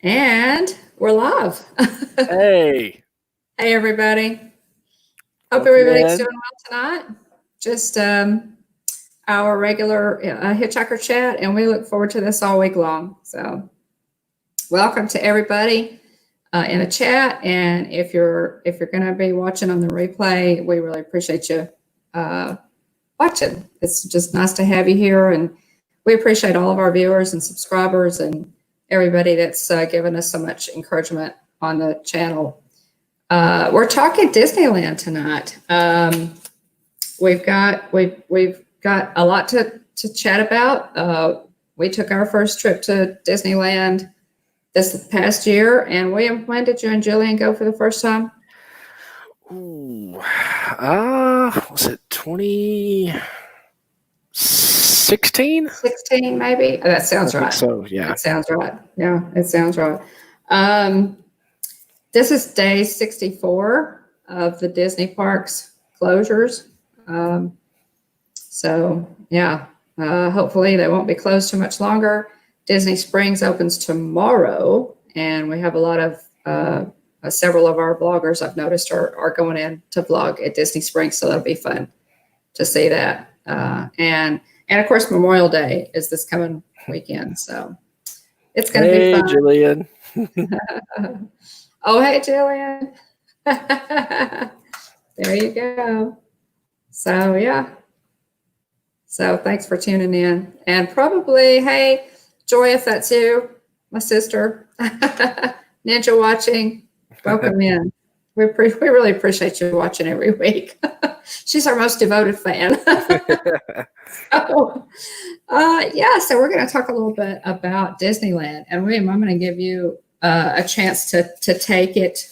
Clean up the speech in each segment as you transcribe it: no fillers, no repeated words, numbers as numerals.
And we're live. Hey, Hey, everybody. Hope welcome everybody's doing in. well tonight. Just our regular hitchhiker chat, and we look forward to this all week long. So, welcome to everybody in a chat. And if you're going to be watching on the replay, we really appreciate you uh, watching. It's just nice to have you here, and we appreciate all of our viewers and subscribers and everybody that's given us so much encouragement on the channel. We're talking Disneyland tonight. We've got a lot to chat about. We took our first trip to Disneyland this past year, and William, when did you and Jillian go for the first time? Ooh, was it 2016? 16, maybe. Oh, that I sounds think right. so. Yeah. That sounds right. Yeah, it sounds right. This is day 64 of the Disney parks closures. So yeah, hopefully they won't be closed too much longer. Disney Springs opens tomorrow, and we have a lot of several of our bloggers I've noticed are going in to vlog at Disney Springs, so that'll be fun to see that. And of course, Memorial Day is this coming weekend, so it's going to be fun. Hey, Jillian. Oh, hey, Jillian. There you go. So, yeah. So, thanks for tuning in. And probably, hey, Joy, if that's you, my sister, Ninja watching, welcome in. We really appreciate you watching every week. She's our most devoted fan. So, so we're going to talk a little bit about Disneyland. And William, I'm going to give you a chance to take it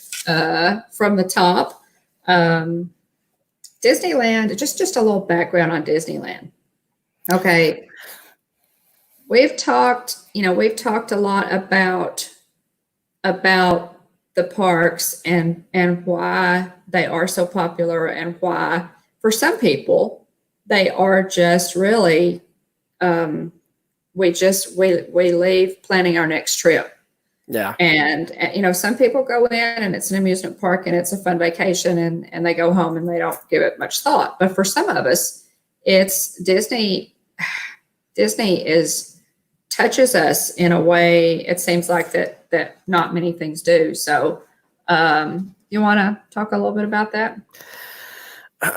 from the top. Disneyland, just a little background on Disneyland. Okay. We've talked a lot about the parks and why they are so popular, and why for some people they are just really we leave planning our next trip. Yeah. And some people go in and it's an amusement park and it's a fun vacation, and they go home and they don't give it much thought. But for some of us, it's Disney touches us in a way, it seems like that not many things do. So you want to talk a little bit about that?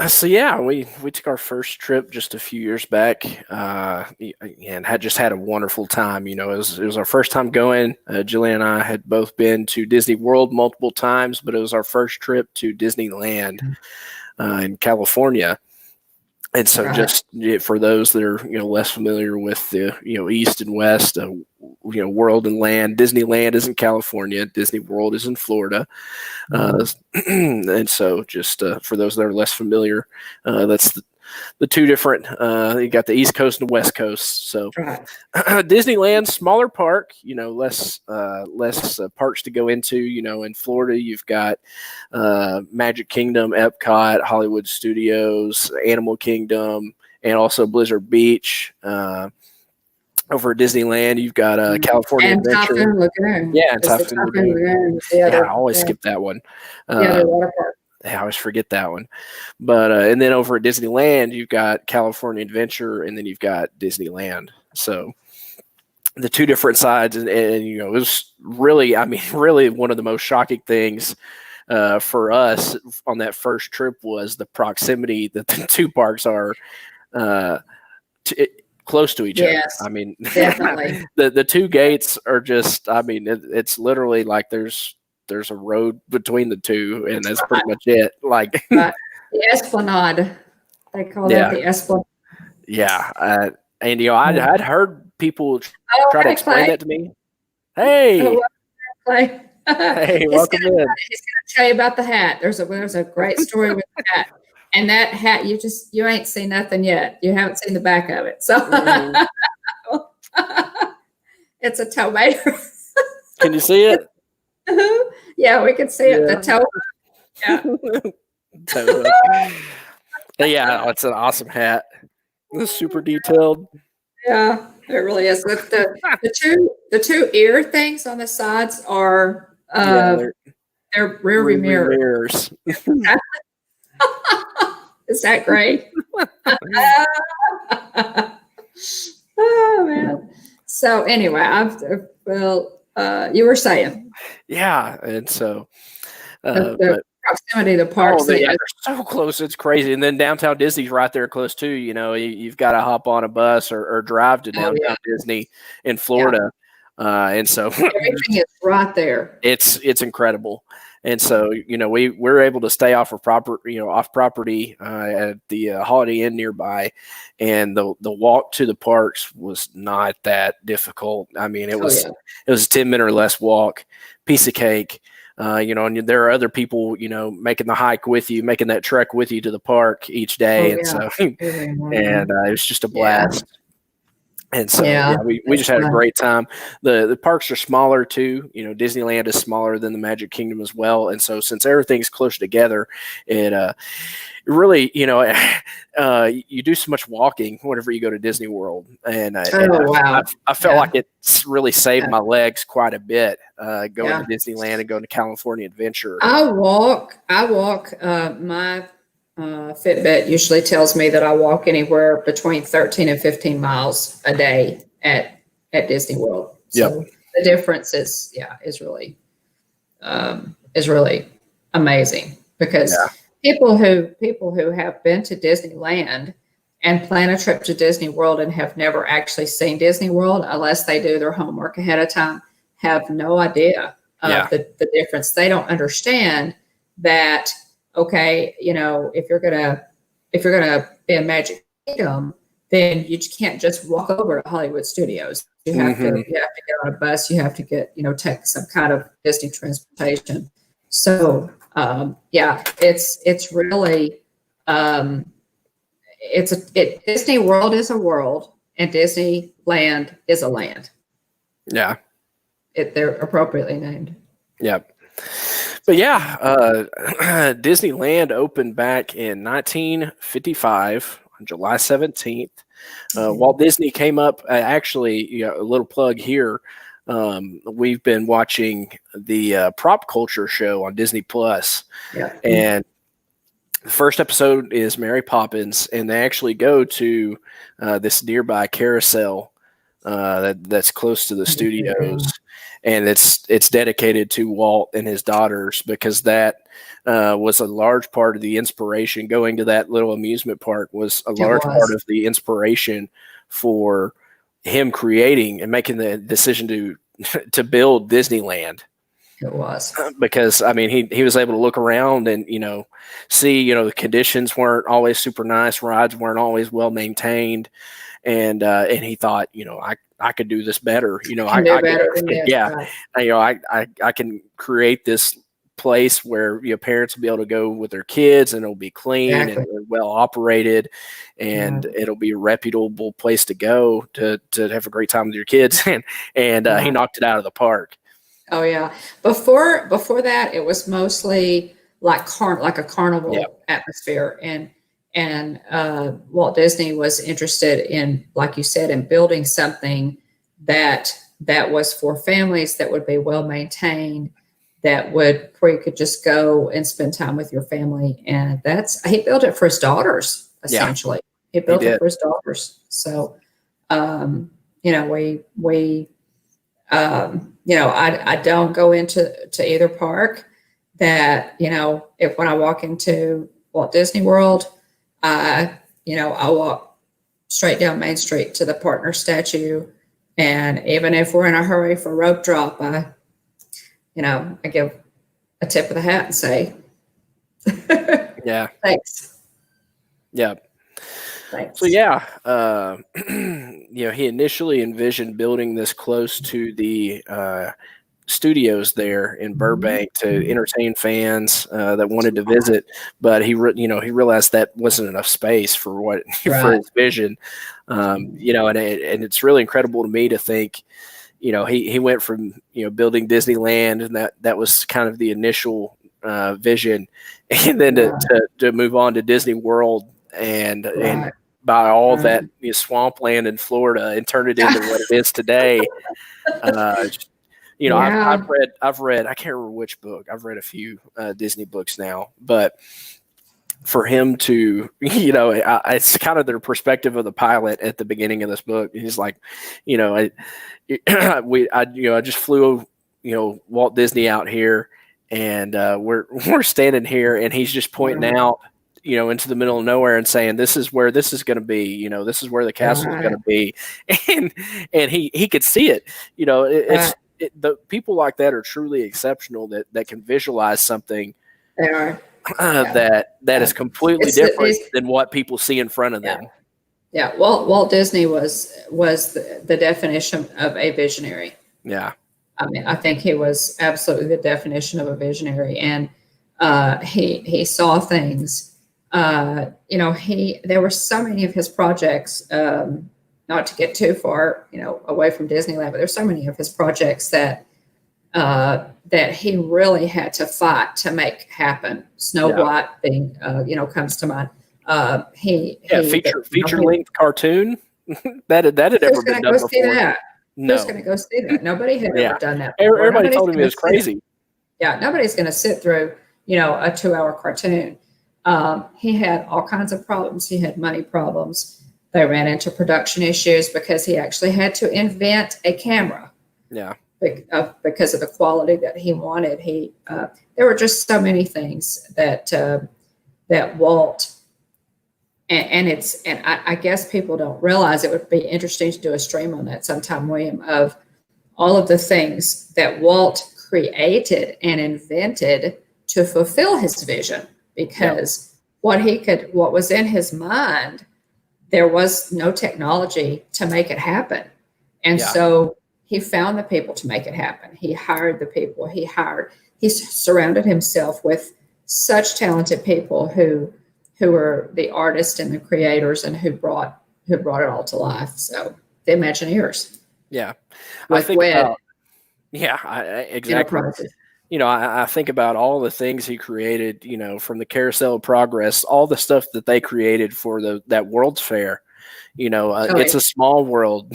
So yeah, we took our first trip just a few years back, and had a wonderful time. It was our first time going. Jillian and I had both been to Disney World multiple times, but it was our first trip to Disneyland in California. And so, just for those that are less familiar with the East and West, world and land, Disneyland is in California, Disney World is in Florida, and so just for those that are less familiar, that's the two different. You got the East Coast and West Coast. So Disneyland, smaller park, less parks to go into. In Florida, you've got Magic Kingdom, Epcot, Hollywood Studios, Animal Kingdom, and also Blizzard Beach. Over at Disneyland, you've got California and Adventure. Typhoon Lagoon. Yeah, and Typhoon Lagoon. I always skip that one. The other water park. I always forget that one. But and then over at Disneyland, you've got California Adventure, and then you've got Disneyland. So the two different sides, and it was really one of the most shocking things for us on that first trip was the proximity that the two parks are close to each other. I mean, definitely. the two gates are just, it's literally like there's a road between the two, and that's pretty much it. Like the Esplanade, they call that the Esplanade. Yeah, and I'd heard people try to explain that to me. Hey, hey, welcome in. He's going to tell you about the hat. There's a great story with the hat. And that hat, you ain't seen nothing yet. You haven't seen the back of it. So it's a tomato. Can you see it? Yeah, we can see it. The toe. Yeah. Yeah, it's an awesome hat. It's super detailed. Yeah, it really is. The the two ear things on the sides are Yeah, they're rear view rearview mirror. mirrors. Is that great? Oh man. So anyway, you were saying Yeah, and so, the but proximity of the oh, parks. yeah, they're so close. It's crazy. And then downtown Disney's right there close too. You've got to hop on a bus or drive to Oh yeah, downtown Disney in yeah. Florida. And so Everything is right there. it's incredible. And so, we're able to stay off property at the Holiday Inn nearby, and the walk to the parks was not that difficult. I mean, Oh yeah. it was a 10-minute or less walk, piece of cake. And there are other people, making the hike with you, making that trek with you to the park each day. Oh And yeah. so, Mhm. it was just a Yeah. blast. And so, Yeah. we just had a great time. The parks are smaller too. Disneyland is smaller than the Magic Kingdom as well. And so, since everything's close together, it really, you do so much walking whenever you go to Disney World. And Oh wow. I felt Yeah. like it's really saved my legs quite a bit going Yeah. to Disneyland and going to California Adventure. I walk. My Fitbit usually tells me that I walk anywhere between 13 and 15 miles a day at Disney World. So the difference is really amazing, because people who have been to Disneyland and plan a trip to Disney World and have never actually seen Disney World, unless they do their homework ahead of time, have no idea of the difference. They don't understand that, okay, if you're gonna be in Magic Kingdom, then you can't just walk over to Hollywood Studios. You have to get on a bus. You have to take some kind of Disney transportation. So it's really Disney World is a world and Disneyland is a land. Yeah. They're appropriately named. Yeah. But Disneyland opened back in 1955 on July 17th. Walt Disney came up, actually, a little plug here. We've been watching the Prop Culture show on Disney Plus. Yeah. And the first episode is Mary Poppins, and they actually go to this nearby carousel that's close to the studios. And it's dedicated to Walt and his daughters, because that was a large part of the inspiration. Going to that little amusement park was a large part of the inspiration for him creating and making the decision to build Disneyland. It was, because I mean he was able to look around and see the conditions weren't always super nice, rides weren't always well maintained, and he thought I could do this better. I can create this place where parents will be able to go with their kids, and it'll be clean and well operated, and it'll be a reputable place to go to have a great time with your kids. and he knocked it out of the park. Oh yeah. Before that, it was mostly like a carnival atmosphere, and Walt Disney was interested in, like you said, in building something that was for families, that would be well maintained, where you could just go and spend time with your family. And he built it for his daughters, essentially. He built it for his daughters. So, I don't go into either park. That when I walk into Walt Disney World, I walk straight down Main Street to the partner statue, and even if we're in a hurry for rope drop, I give a tip of the hat and say, thanks. Yeah. Thanks. So he initially envisioned building this close to the studios there in Burbank to entertain fans that wanted to visit, but he realized that wasn't enough space for for his vision. And it's really incredible to me to think, he went from building Disneyland, and that was kind of the initial vision, and then to move on to Disney World and by all Right. that swampland in Florida and turned it into what it is today. Yeah. I've read, I can't remember which book. I've read a few Disney books now, but for him to, it's kind of their perspective of the pilot at the beginning of this book. He's like, I just flew, Walt Disney out here, and we're standing here, and he's just pointing out, into the middle of nowhere and saying, "This is where this is going to be. This is where the castle is going to be," and he could see it. The people like that are truly exceptional that can visualize something. They are. That is completely different than what people see in front of them. Yeah, Walt Disney was the definition of a visionary. Yeah. I mean, I think he was absolutely the definition of a visionary, and he saw things. There were so many of his projects. Not to get too far, away from Disneyland, but there's so many of his projects that he really had to fight to make happen. Snow White being, comes to mind. Feature length cartoon that had ever been done before. Who's going to go see that? Nobody had ever done that before. Everybody told him it was crazy. Nobody's going to sit through, a 2-hour cartoon. He had all kinds of problems. He had money problems. They ran into production issues because he actually had to invent a camera. Yeah. Because of the quality that he wanted. There were just so many things that Walt, and I guess people don't realize. It would be interesting to do a stream on that sometime, William, of all of the things that Walt created and invented to fulfill his vision, because what was in his mind, there was no technology to make it happen. And so he found the people to make it happen. He hired the people. He surrounded himself with such talented people who were the artists and the creators, and who brought it all to life. So the Imagineers. Yeah. Exactly. I think about all the things he created, from the Carousel of Progress, all the stuff that they created for that World's Fair. It's a Small World,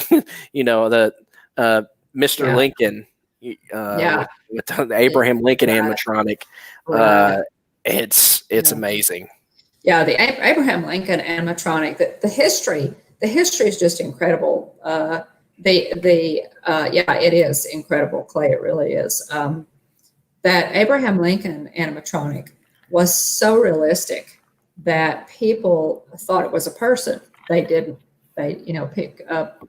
Mr. Lincoln, with the Abraham Lincoln animatronic. It's amazing. Yeah, the Abraham Lincoln animatronic. The history is just incredible. It is incredible, Clay. It really is. That Abraham Lincoln animatronic was so realistic that people thought it was a person. They didn't. Pick up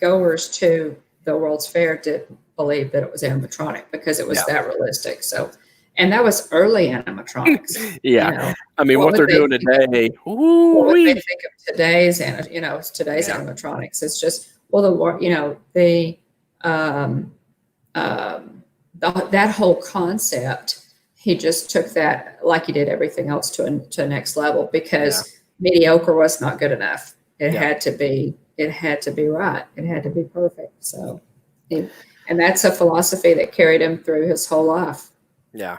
goers to the World's Fair didn't believe that it was animatronic because it was that realistic. So, and that was early animatronics. I mean, what they're doing today. What would they think of today's animatronics? It's just that whole concept. He just took that, like he did everything else, to a next level, because mediocre was not good enough. It had to be right. It had to be perfect. So, and that's a philosophy that carried him through his whole life. Yeah.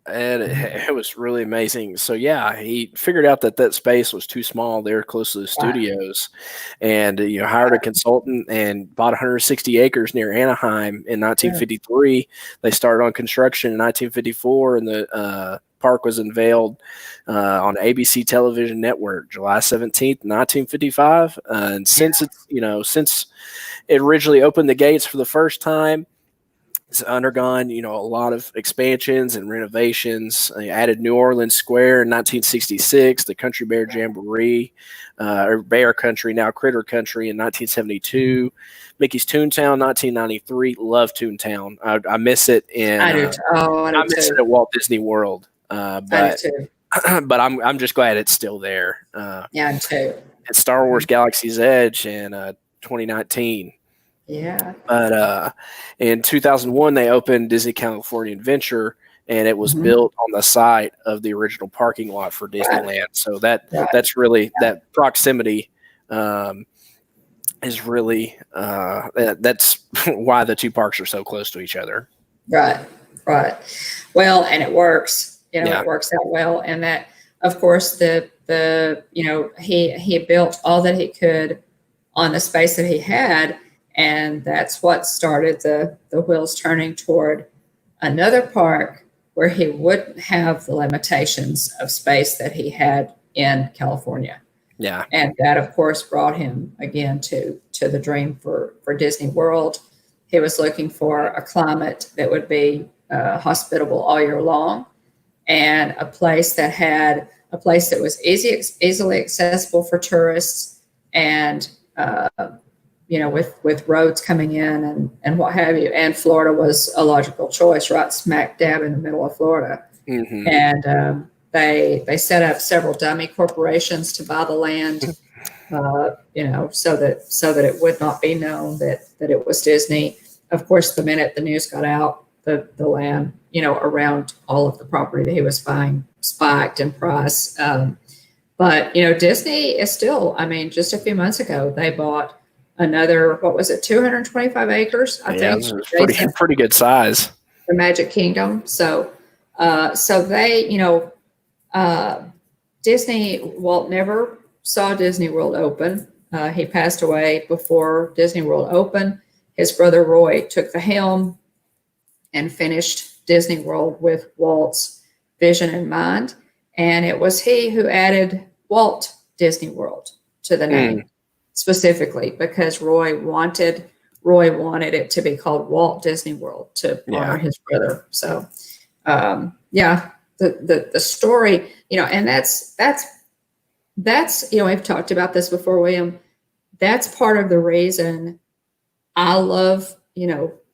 And it was really amazing. So he figured out that space was too small there close to the studios, and hired a consultant and bought 160 acres near Anaheim in 1953. They started on construction in 1954, and the park was unveiled on ABC television network July 17th, 1955. And since it originally opened the gates for the first time, it's undergone, a lot of expansions and renovations. They added New Orleans Square in 1966, the Country Bear Jamboree, or Bear Country, now Critter Country, in 1972, Mickey's Toontown, 1993. Love Toontown. I miss it I do. I miss it at Walt Disney World. But I do too. But I'm just glad it's still there. I do too. It's Star Wars Galaxy's Edge in 2019. Yeah. But in 2001, they opened Disney California Adventure, and it was built on the site of the original parking lot for Disneyland. So that's really that proximity is really that's why the two parks are so close to each other. Right. Well, and it works. It works out well, and that of course, he built all that he could on the space that he had, and that's what started the wheels turning toward another park where he wouldn't have the limitations of space that he had in California. Yeah. And that, of course, brought him again to the dream for Disney World. He was looking for a climate that would be hospitable all year long, and a place that was easily accessible for tourists, and with roads coming in and what have you. And Florida was a logical choice, right smack dab in the middle of Florida. Mm-hmm. And they set up several dummy corporations to buy the land, so that it would not be known that it was Disney. Of course, the minute the news got out, the land, around all of the property that he was buying spiked in price. But Disney is still, just a few months ago, they bought another, what was it, 225 acres, I think. It's pretty good size. The Magic Kingdom. So they, Disney, Walt never saw Disney World open. He passed away before Disney World opened. His brother Roy took the helm and finished Disney World with Walt's vision in mind. And it was he who added Walt Disney World to the name, specifically because Roy wanted it to be called Walt Disney World to honor his brother. So, the story, and that's we've talked about this before, William. That's part of the reason I love,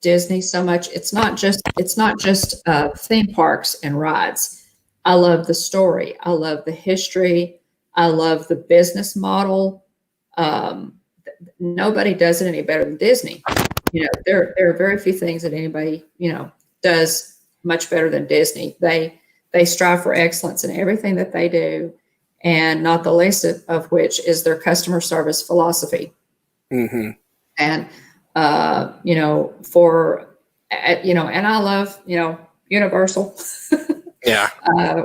Disney so much. It's not just theme parks and rides. I love the story. I love the history. I love the business model. Nobody does it any better than Disney. There are very few things that anybody, does much better than Disney. They strive for excellence in everything that they do, and not the least of which is their customer service philosophy. Mm-hmm. And, and I love, Universal. Yeah.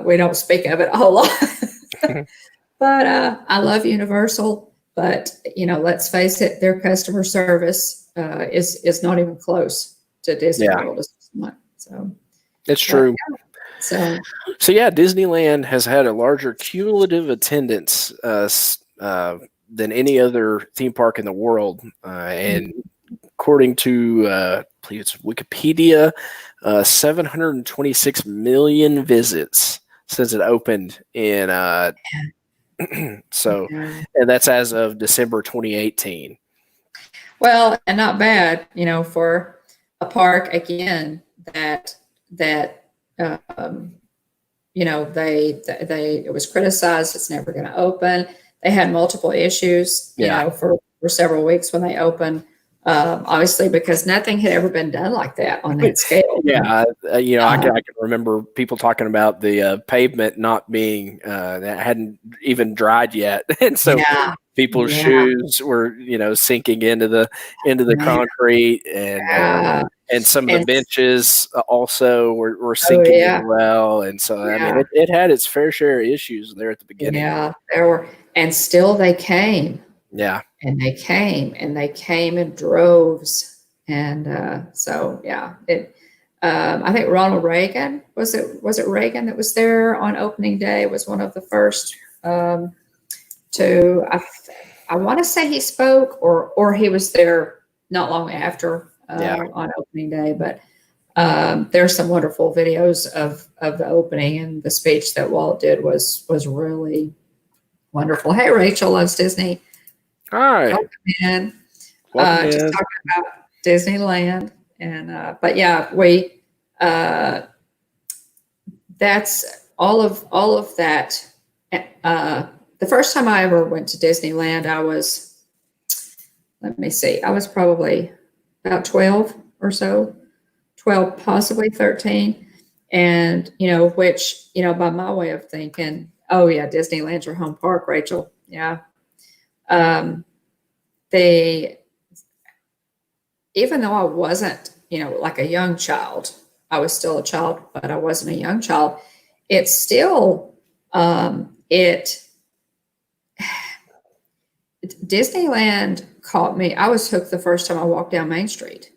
We don't speak of it a whole lot, but I love Universal. But let's face it, their customer service is not even close to Disney World. So it's true. So Disneyland has had a larger cumulative attendance than any other theme park in the world, and according to I believe it's Wikipedia, 726 million visits since it opened in. And that's as of December 2018. Well, and not bad, for a park again that it was criticized. It's never going to open. They had multiple issues, for several weeks when they opened. Obviously, because nothing had ever been done like that on that scale. I can remember people talking about the pavement not being that hadn't even dried yet, and so people's shoes were sinking into the concrete, and some of the benches also were sinking as well, and so it had its fair share of issues there at the beginning. Yeah, there were, and still they came. Yeah. And they came in droves. And I think Ronald Reagan, was it Reagan that was there on opening day, was one of the first I want to say he spoke or he was there not long after on opening day. But there's some wonderful videos of the opening, and the speech that Walt did was really wonderful. Hey, Rachel loves Disney. Hi. Welcome in. Just talking about Disneyland, and we that's all of that. The first time I ever went to Disneyland, I was probably about 12 or so, 12, possibly 13, and which by my way of thinking, oh yeah, Disneyland's your home park, Rachel. Yeah. Even though I wasn't, like a young child, I was still a child, but I wasn't a young child. It still It Disneyland caught me. I was hooked the first time I walked down Main Street.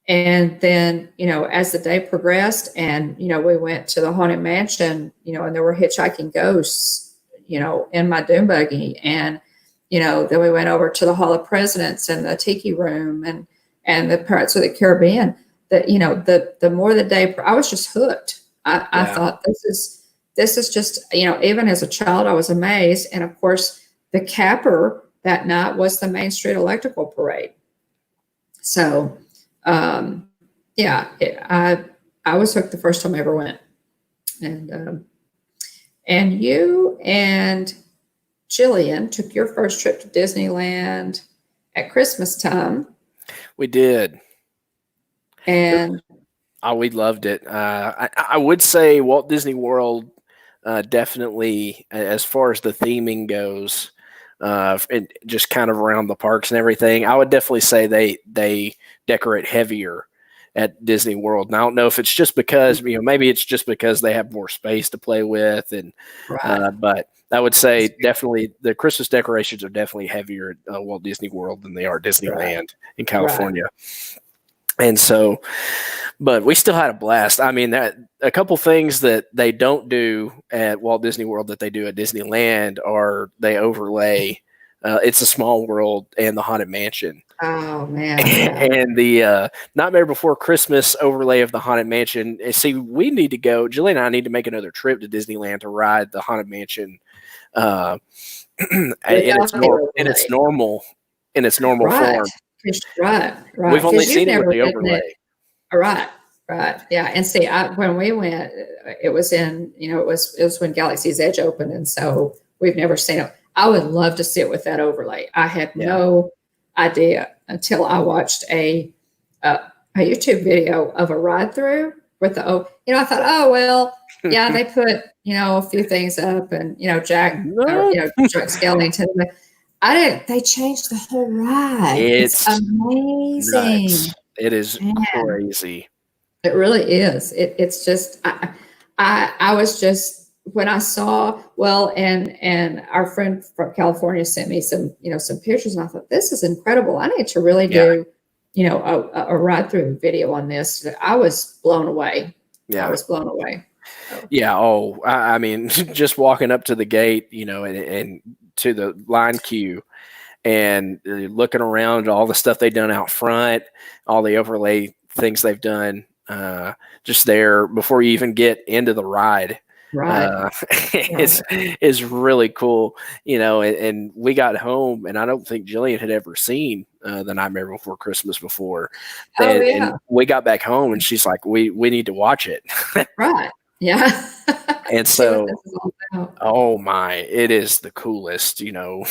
And then, as the day progressed and, we went to the Haunted Mansion, and there were hitchhiking ghosts, in my doom buggy. And, then we went over to the Hall of Presidents and the Tiki Room and the Pirates of the Caribbean. The more the day, I was just hooked. I thought this is just, even as a child, I was amazed. And of course, the capper that night was the Main Street Electrical Parade. So, I was hooked the first time I ever went. And you and Jillian took your first trip to Disneyland at Christmas time. We did. And we loved it. I would say Walt Disney World, definitely, as far as the theming goes, and just kind of around the parks and everything, I would definitely say they decorate heavier at Disney World. And I don't know if it's just because, maybe it's just because they have more space to play with. And, but I would say definitely the Christmas decorations are definitely heavier at Walt Disney World than they are Disneyland in California. And so, but we still had a blast. I mean, that a couple things that they don't do at Walt Disney World that they do at Disneyland are they overlay It's a Small World and the Haunted Mansion. Oh man! And the Nightmare Before Christmas overlay of the Haunted Mansion. See, we need to go. Julie and I need to make another trip to Disneyland to ride the Haunted Mansion in its normal form. Right. We've only seen it with the overlay. Right. Yeah. And see, when we went, it was in, it was when Galaxy's Edge opened. And so we've never seen it. I would love to see it with that overlay. I had no idea until I watched a YouTube video of a ride through with I thought, oh, well, yeah, they put, a few things up and, Jack Skellington. They changed the whole ride. It's amazing. Nuts. It is crazy. It really is. It's just, I was just, when I saw, and our friend from California sent me some pictures, and I thought, this is incredible. I need to really do, a ride through video on this. I was blown away. Yeah. I was blown away. So. Yeah. Oh, I mean, just walking up to the gate, and to the line queue and looking around all the stuff they've done out front, all the overlay things they've done just there before you even get into the ride. Right. It's really cool, and we got home and I don't think Jillian had ever seen the Nightmare Before Christmas before. And we got back home and she's like, we need to watch it. Right. Yeah. And so, oh my, it is the coolest, from,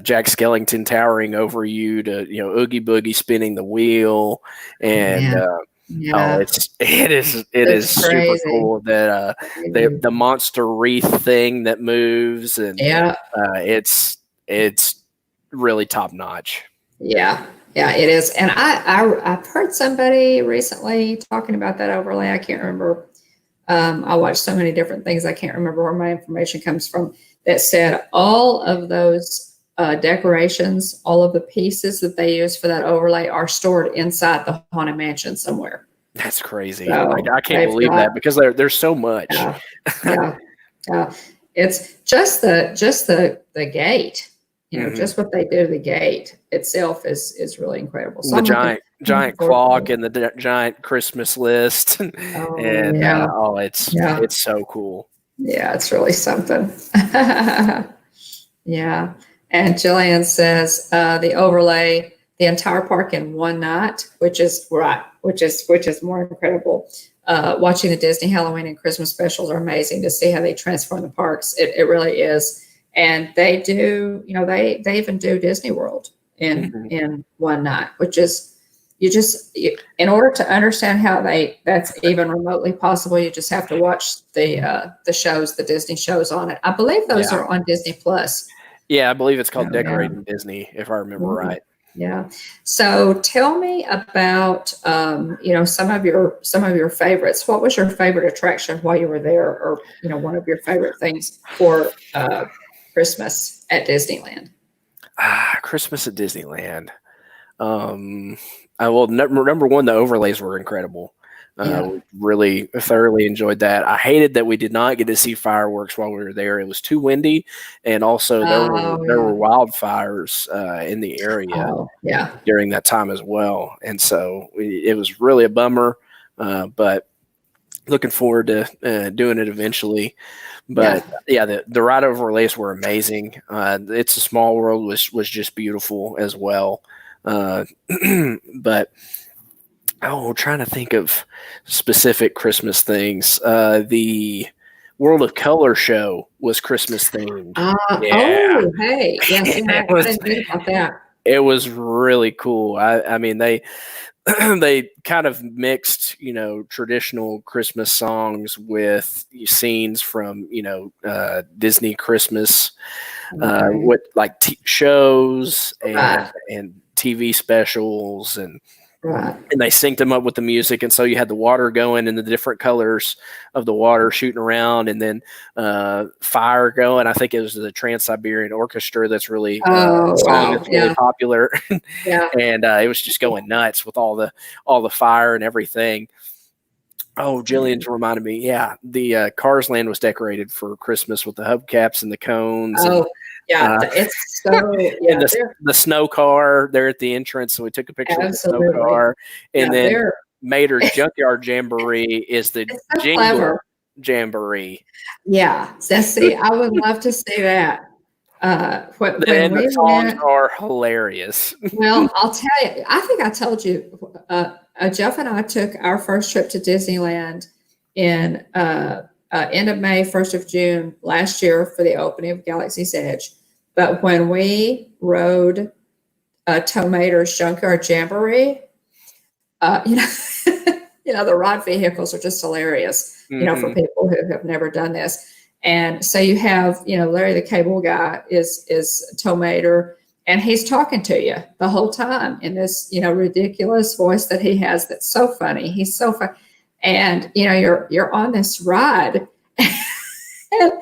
Jack Skellington towering over you to, Oogie Boogie spinning the wheel. And, it is super cool that, the monster wreath thing that moves and, it's really top notch. Yeah. Yeah, it is. And I've heard somebody recently talking about that overlay. I can't remember. I watched so many different things. I can't remember where my information comes from that said all of those decorations, all of the pieces that they use for that overlay are stored inside the Haunted Mansion somewhere. That's crazy. So I can't believe that because there's so much. Yeah. It's just the gate. Just what they do to the gate itself is really incredible. So the giant clock and the giant Christmas list. It's so cool. Yeah, it's really something. Yeah. And Jillian says the overlay, the entire park in one night, which is more incredible. Watching the Disney Halloween and Christmas specials are amazing to see how they transform the parks. It really is. And they do, they even do Disney World in one night, which is, in order to understand how that's even remotely possible, you just have to watch the shows, the Disney shows on it. I believe those are on Disney Plus. Yeah, I believe it's called Decorating Disney, if I remember right. Yeah. So tell me about some of your favorites. What was your favorite attraction while you were there, or one of your favorite things for Christmas at Disneyland? Christmas at Disneyland. Well, number one, the overlays were incredible. Yeah. We really thoroughly enjoyed that. I hated that we did not get to see fireworks while we were there. It was too windy, and also Oh there yeah. were wildfires in the area Oh yeah. during that time as well, and so it was really a bummer. But looking forward to doing it eventually. But Yeah. yeah, the ride overlays were amazing. It's a Small World was just beautiful as well. Uh, but trying to think of specific Christmas things. The World of Color show was Christmas themed. Yeah, Oh, hey. Yes, yeah, it I was didn't think about that. it was really cool. I mean they they kind of mixed, traditional Christmas songs with scenes from, Disney Christmas, Okay. with like shows Right. and TV specials, and Right. they synced them up with the music. And so you had the water going and the different colors of the water shooting around, and then fire going. I think it was the Trans-Siberian Orchestra that's really Oh, song wow. that's really Yeah. popular. Yeah. And it was just going nuts with all the fire and everything. Oh, Jillian's reminded me. Yeah, the Cars Land was decorated for Christmas with the hubcaps and the cones, and Oh, yeah. uh, It's so, and yeah, they're the snow car there at the entrance. So we took a picture with the snow absolutely, car, and yeah, then they're Mater's Junkyard Jamboree is the it's so Jingle clever. Jamboree. Yeah. So see, I would love to see that. When And the we songs went, are hilarious. well, I'll tell you, I think I told you, Jeff and I took our first trip to Disneyland in end of May, 1st of June last year for the opening of Galaxy's Edge. But when we rode Tow Mater's Junkyard Jamboree, uh, you know, the ride vehicles are just hilarious, for Hmm. people who have never done this. And so you have, Larry the Cable Guy is Tow Mater, and he's talking to you the whole time in this, ridiculous voice that he has. That's so funny. He's so funny, and you're on this ride, and,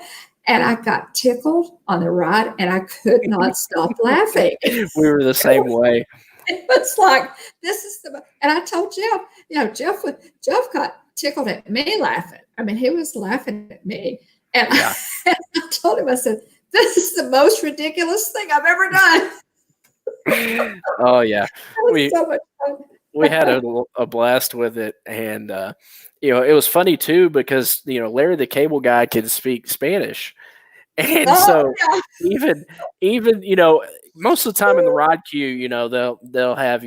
and I got tickled on the ride, and I could not stop laughing. We were the same way. It was like, this is and I told Jeff, Jeff got tickled at me laughing. I mean, he was laughing at me. And Yeah. I told him, I said, this is the most ridiculous thing I've ever done. Oh yeah. It was We so much we had fun. a blast with it, and it was funny too because Larry the Cable Guy can speak Spanish, and Oh, so yeah. even most of the time in the ride queue, they'll have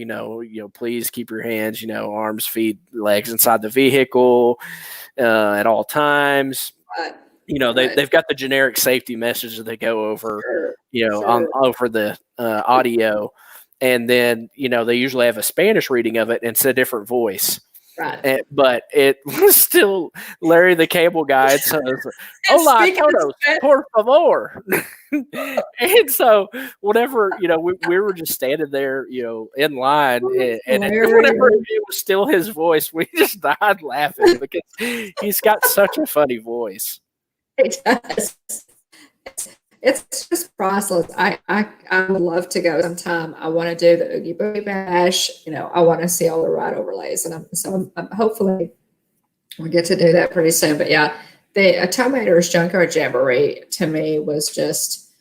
please keep your hands, arms, feet, legs inside the vehicle at all times. Right. Right. They've got the generic safety message that they go over, Sure. on Sure. over the audio, and then they usually have a Spanish reading of it, and it's a different voice. Right. But it was still Larry the Cable Guy. So it's like, And "Hola speaking of todos, Spanish, por favor." And so whenever we were just standing there, in line, and whenever hilarious. it was still his voice, we just died laughing because he's got such a funny voice. It does. It's just priceless. I would love to go sometime. I want to do the Oogie Boogie Bash. I want to see all the ride overlays, and I'm hopefully we'll get to do that pretty soon. But yeah, the Tow Mater's Junkyard Jamboree to me was just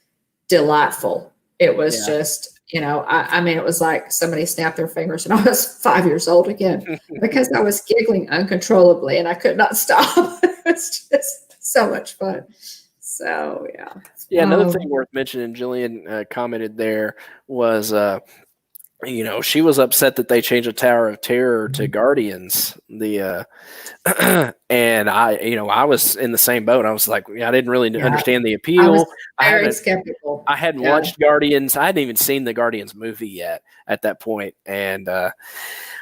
delightful. It was Yeah. just, I mean, it was like somebody snapped their fingers and I was 5 years old again because I was giggling uncontrollably and I could not stop. It's just so much fun. So yeah. Yeah, another Um, thing worth mentioning, Jillian commented there was, she was upset that they changed the Tower of Terror to Guardians. And I was in the same boat. I was like, I didn't really yeah, understand the I was appeal. I very haven't, skeptical. I hadn't Yeah, watched Guardians. I hadn't even seen the Guardians movie yet at that point. And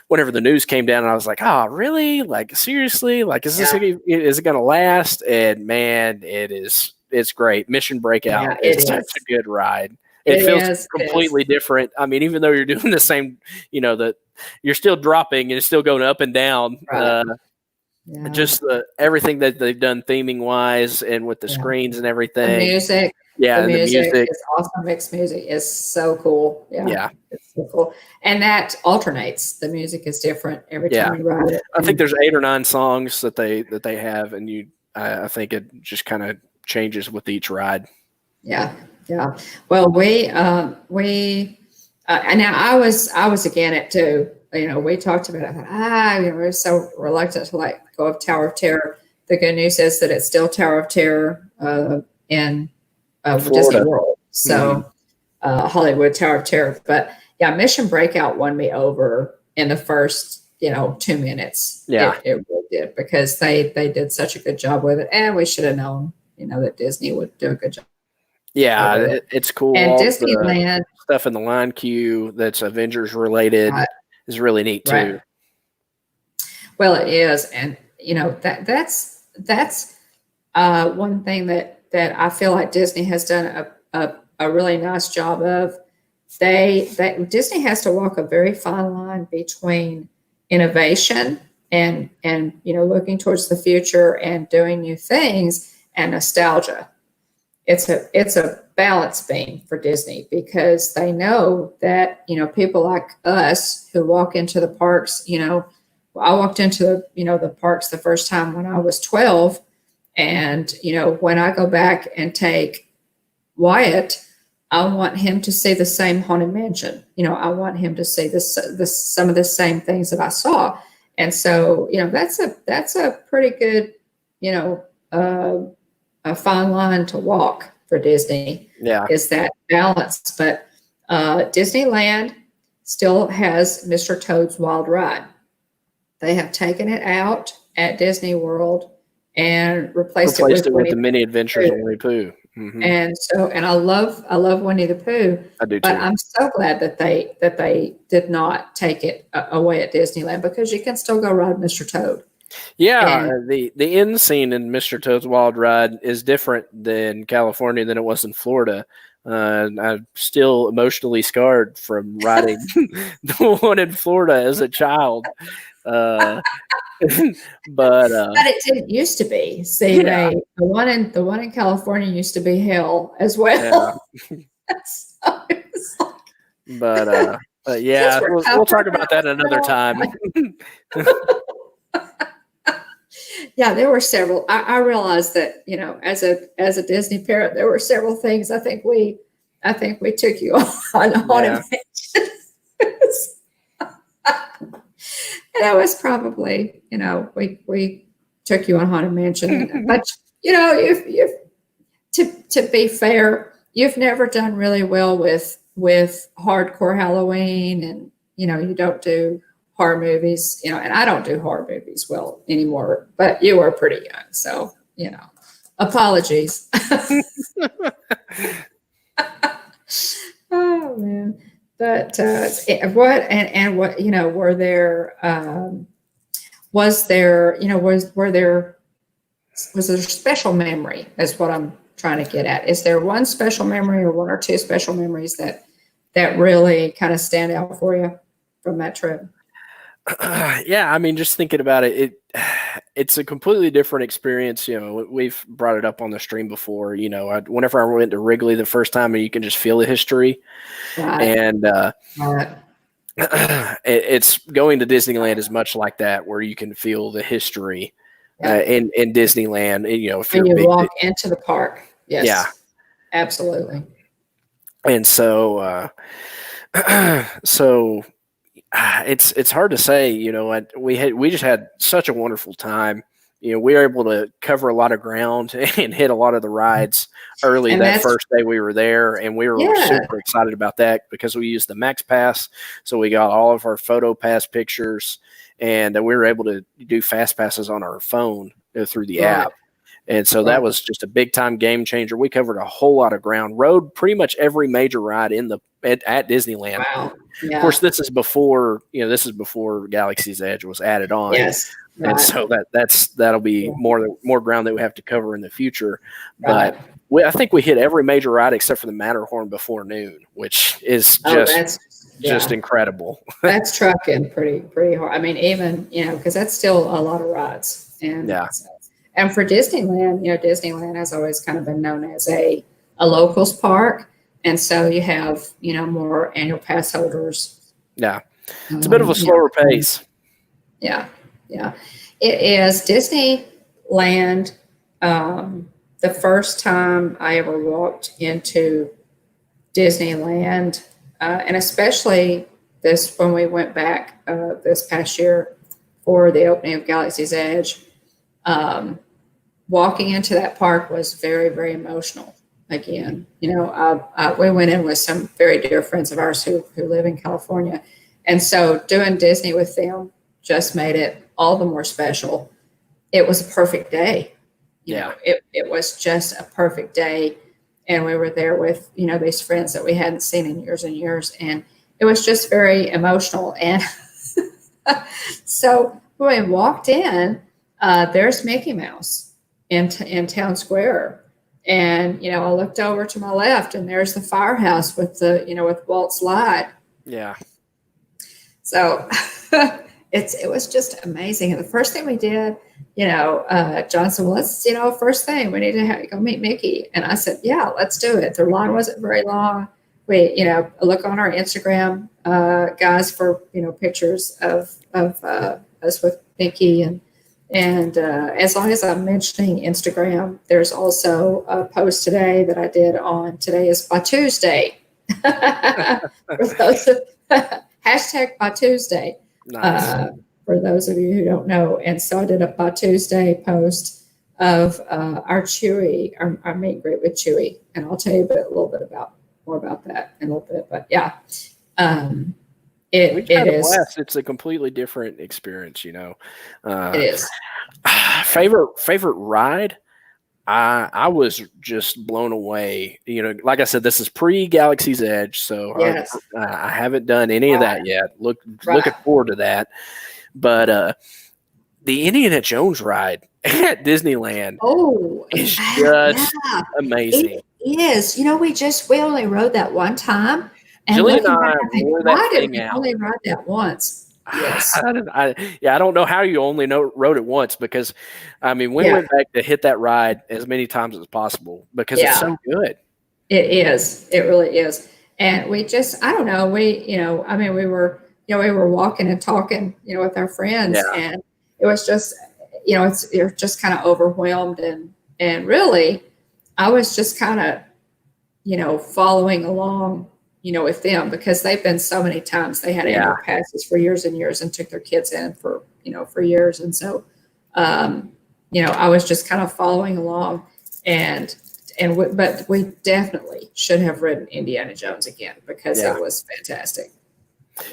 whenever the news came down, I was like, oh, really? Like, seriously? Like, is yeah, it going to last? And man, it's great. Mission yeah, Breakout is it such is. a good ride. it feels is. It is. completely different. I mean, even though you're doing the same, that you're still dropping and it's still going up and down. Right. Yeah. Just everything that they've done theming wise and with the Yeah. screens and The everything. music. Yeah, The and the music music. is awesome. Mixed music is so cool. Yeah. Yeah. It's so cool. And that alternates. The music is different every Yeah. time you ride it. I think there's 8 or 9 songs that they have, and I think it just kind of changes with each ride. Yeah. Yeah. Well, and now I was again it too. We talked about it. I thought, we're so reluctant to like go up Tower of Terror. The good news is that it's still Tower of Terror in Disney World. So Hollywood Tower of Terror. But yeah, Mission Breakout won me over in the first 2 minutes. Yeah, it really did, because they did such a good job with it, and we should have known that Disney would do a good job. Yeah, it's cool. And all Disneyland stuff in the line queue that's Avengers related is really neat too. Right. Well, it is, and that's one thing that I feel like Disney has done a really nice job of. Disney has to walk a very fine line between innovation and looking towards the future and doing new things, and nostalgia. It's a balance beam for Disney, because they know that people like us who walk into the parks. I walked into the parks the first time when I was 12, and when I go back and take Wyatt, I want him to see the same Haunted Mansion. I want him to see some of the same things that I saw, and so that's a pretty good a fine line to walk for Disney. Yeah, is that balance. But Disneyland still has Mr. Toad's Wild Ride. They have taken it out at Disney World and replaced it with the Mini Adventures of Winnie the Pooh. Mm-hmm. And I love Winnie the Pooh. I do too. But I'm so glad that they did not take it away at Disneyland, because you can still go ride Mr. Toad. Yeah, the end scene in Mr. Toad's Wild Ride is different than California than it was in Florida. I'm still emotionally scarred from riding the one in Florida as a child. But it didn't used to be. See, the one in California used to be hell as well. Yeah. But yeah, we'll talk about that another time. Yeah, there were several. I realized that as a Disney parent, there were several things. I think we took you on Haunted Mansion. And that was probably, we took you on Haunted Mansion. But you've to be fair, you've never done really well with hardcore Halloween, and you don't do horror movies, and I don't do horror movies well anymore, but you were pretty young. So, apologies. Oh man. But was there special memory, is what I'm trying to get at. Is there one special memory or one or two special memories that really kind of stand out for you from that trip? Yeah, I mean, just thinking about it's a completely different experience. We've brought it up on the stream before. Whenever I went to Wrigley the first time, and you can just feel the history, and it's going to Disneyland is much like that, where you can feel the history in Disneyland. If when you walk into the park, yes, absolutely. And so, it's hard to say. We just had such a wonderful time. We were able to cover a lot of ground and hit a lot of the rides early that first day we were there, and we were super excited about that because we used the Max Pass, so we got all of our Photo Pass pictures, and we were able to do Fast Passes on our phone through the app. And so that was just a big time game changer. We covered a whole lot of ground, rode pretty much every major ride at Disneyland. Wow. Yeah. Of course, this is before Galaxy's Edge was added on. Yes. Right. And so that'll be more ground that we have to cover in the future. Right. But I think we hit every major ride except for the Matterhorn before noon, which is just incredible. That's trucking pretty hard. I mean, even, because that's still a lot of rides. And and for Disneyland, Disneyland has always kind of been known as a locals park. And so you have, more annual pass holders. Yeah. It's a bit of a slower pace. Yeah. Yeah. It is. Disneyland, the first time I ever walked into Disneyland, and especially when we went back this past year for the opening of Galaxy's Edge, walking into that park was very, very emotional. Again, we went in with some very dear friends of ours who live in California. And so doing Disney with them just made it all the more special. It was a perfect day. It was just a perfect day. And we were there with, these friends that we hadn't seen in years and years. And it was just very emotional. And so when we walked in, there's Mickey Mouse in Town Square. And, I looked over to my left and there's the firehouse with with Walt's light. Yeah. So it was just amazing. And the first thing we did, John said, well, let's, first thing we need to go meet Mickey. And I said, yeah, let's do it. The line wasn't very long. We, look on our Instagram, guys, for, pictures of us with Mickey. And as long as I'm mentioning Instagram, there's also a post today that I did on Today is By Tuesday. For those hashtag By Tuesday. Nice. For those of you who don't know. And so I did a By Tuesday post of our Chewy, our meet and greet with Chewy. And I'll tell you a little bit more about that in a little bit. But yeah. It is. It's a completely different experience, it is. Favorite ride? I was just blown away. Like I said, this is pre-Galaxy's Edge, so yes. I haven't done any of that yet. Looking forward to that. But the Indiana Jones ride at Disneyland is just amazing. It is. We only rode that one time. And Jillian and I wore that thing out. Only rode that once. Yes. I don't know how you only rode it once because, we went back to hit that ride as many times as possible because it's so good. It is. It really is. And we just, I don't know, we were walking and talking, with our friends, and it was just, you're just kind of overwhelmed, and really, I was just kind of, following along, with them because they've been so many times. They had annual passes for years and years and took their kids in for years. And so, I was just kind of following along, but we definitely should have ridden Indiana Jones again because it was fantastic.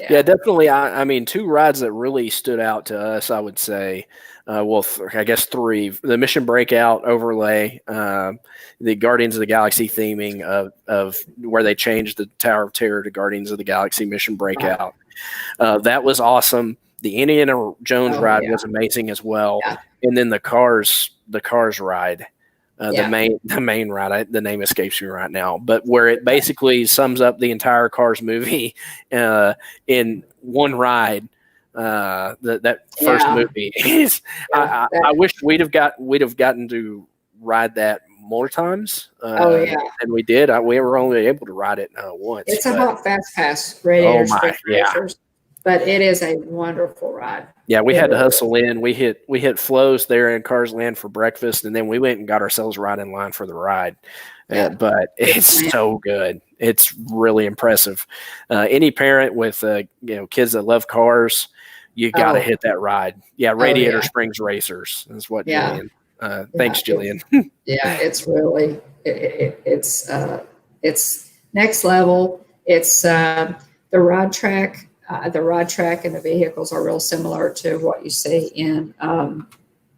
Yeah, definitely. I mean, two rides that really stood out to us, I would say. I guess three. The Mission Breakout overlay, the Guardians of the Galaxy theming of where they changed the Tower of Terror to Guardians of the Galaxy Mission Breakout. That was awesome. The Indiana Jones ride was amazing as well. Yeah. And then the Cars ride. The main ride, the name escapes me right now, but where it basically sums up the entire Cars movie in one ride. That first movie is. I wish we'd have gotten to ride that more times. And we did. We were only able to ride it once. It's a hot fast pass radiators. But it is a wonderful ride. Yeah, we had to hustle in. We hit Flo's there in Cars Land for breakfast, and then we went and got ourselves right in line for the ride. But it's so good. It's really impressive. Any parent with kids that love cars, you got to hit that ride. Yeah, Radiator Springs Racers is what Jillian. Thanks, Jillian. It's really it's next level. It's the ride track. The ride track and the vehicles are real similar to what you see in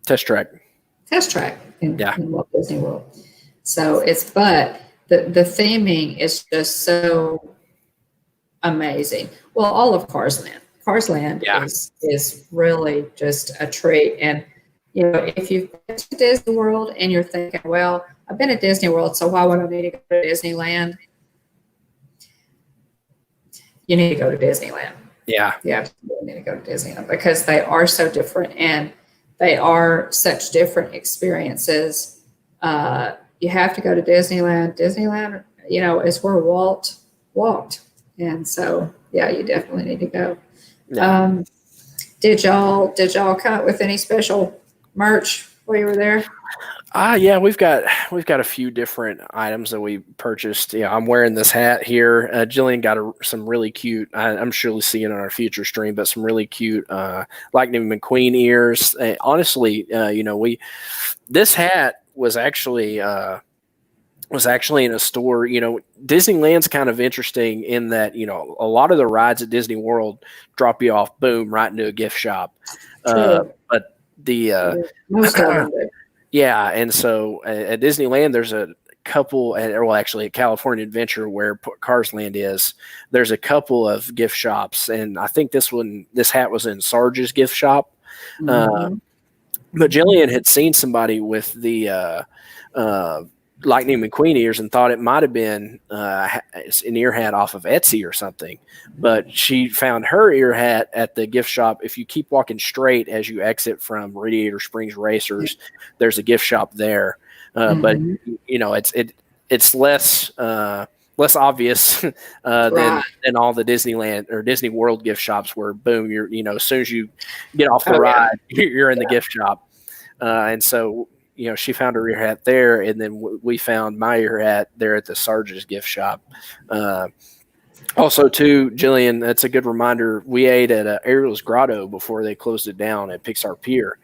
Test Track. Yeah. in Walt Disney World. So but the theming is just so amazing. Well, all of Cars Land. Cars Land Yeah. is really just a treat. And if you've been to Disney World and you're thinking, well, I've been at Disney World, so why would I need to go to Disneyland? You need to go to Disneyland. Yeah. You absolutely need to go to Disneyland because they are so different and they are such different experiences. You have to go to Disneyland. Disneyland, is where Walt walked. And so, yeah, you definitely need to go. Yeah. Did y'all come up with any special merch while you were there? Yeah, we've got a few different items that we purchased. Yeah, I'm wearing this hat here. Jillian got some really cute. I'm sure we'll see it on our future stream, but some really cute Lightning McQueen ears. Honestly, this hat was actually in a store. Disneyland's kind of interesting in that a lot of the rides at Disney World drop you off, boom, right into a gift shop. But the most of them do. Yeah, and so at Disneyland, there's a couple, actually at California Adventure where Cars Land is, there's a couple of gift shops, and I think this hat was in Sarge's gift shop. Mm-hmm. But Jillian had seen somebody with the Lightning McQueen ears and thought it might have been an ear hat off of Etsy or something. But she found her ear hat at the gift shop. If you keep walking straight as you exit from Radiator Springs Racers, there's a gift shop there. But it's less obvious than all the Disneyland or Disney World gift shops where boom, you're as soon as you get off the ride, you're in the gift shop. And so she found her ear hat there, and then we found my ear hat there at the Sarge's gift shop. Also, too, Jillian, that's a good reminder. We ate at Ariel's Grotto before they closed it down at Pixar Pier.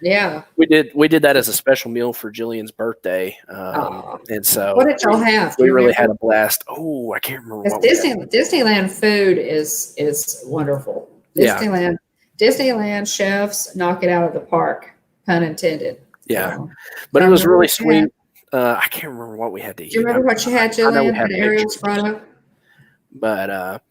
Yeah. We did that as a special meal for Jillian's birthday. And so what did y'all have? We really had a blast. Oh, I can't remember what Disneyland food is wonderful. Disneyland chefs knock it out of the park. Pun intended. Yeah, but it was really sweet. I can't remember what we had to eat. Do you remember what you had, Jillian, at Ariel's Grotto? But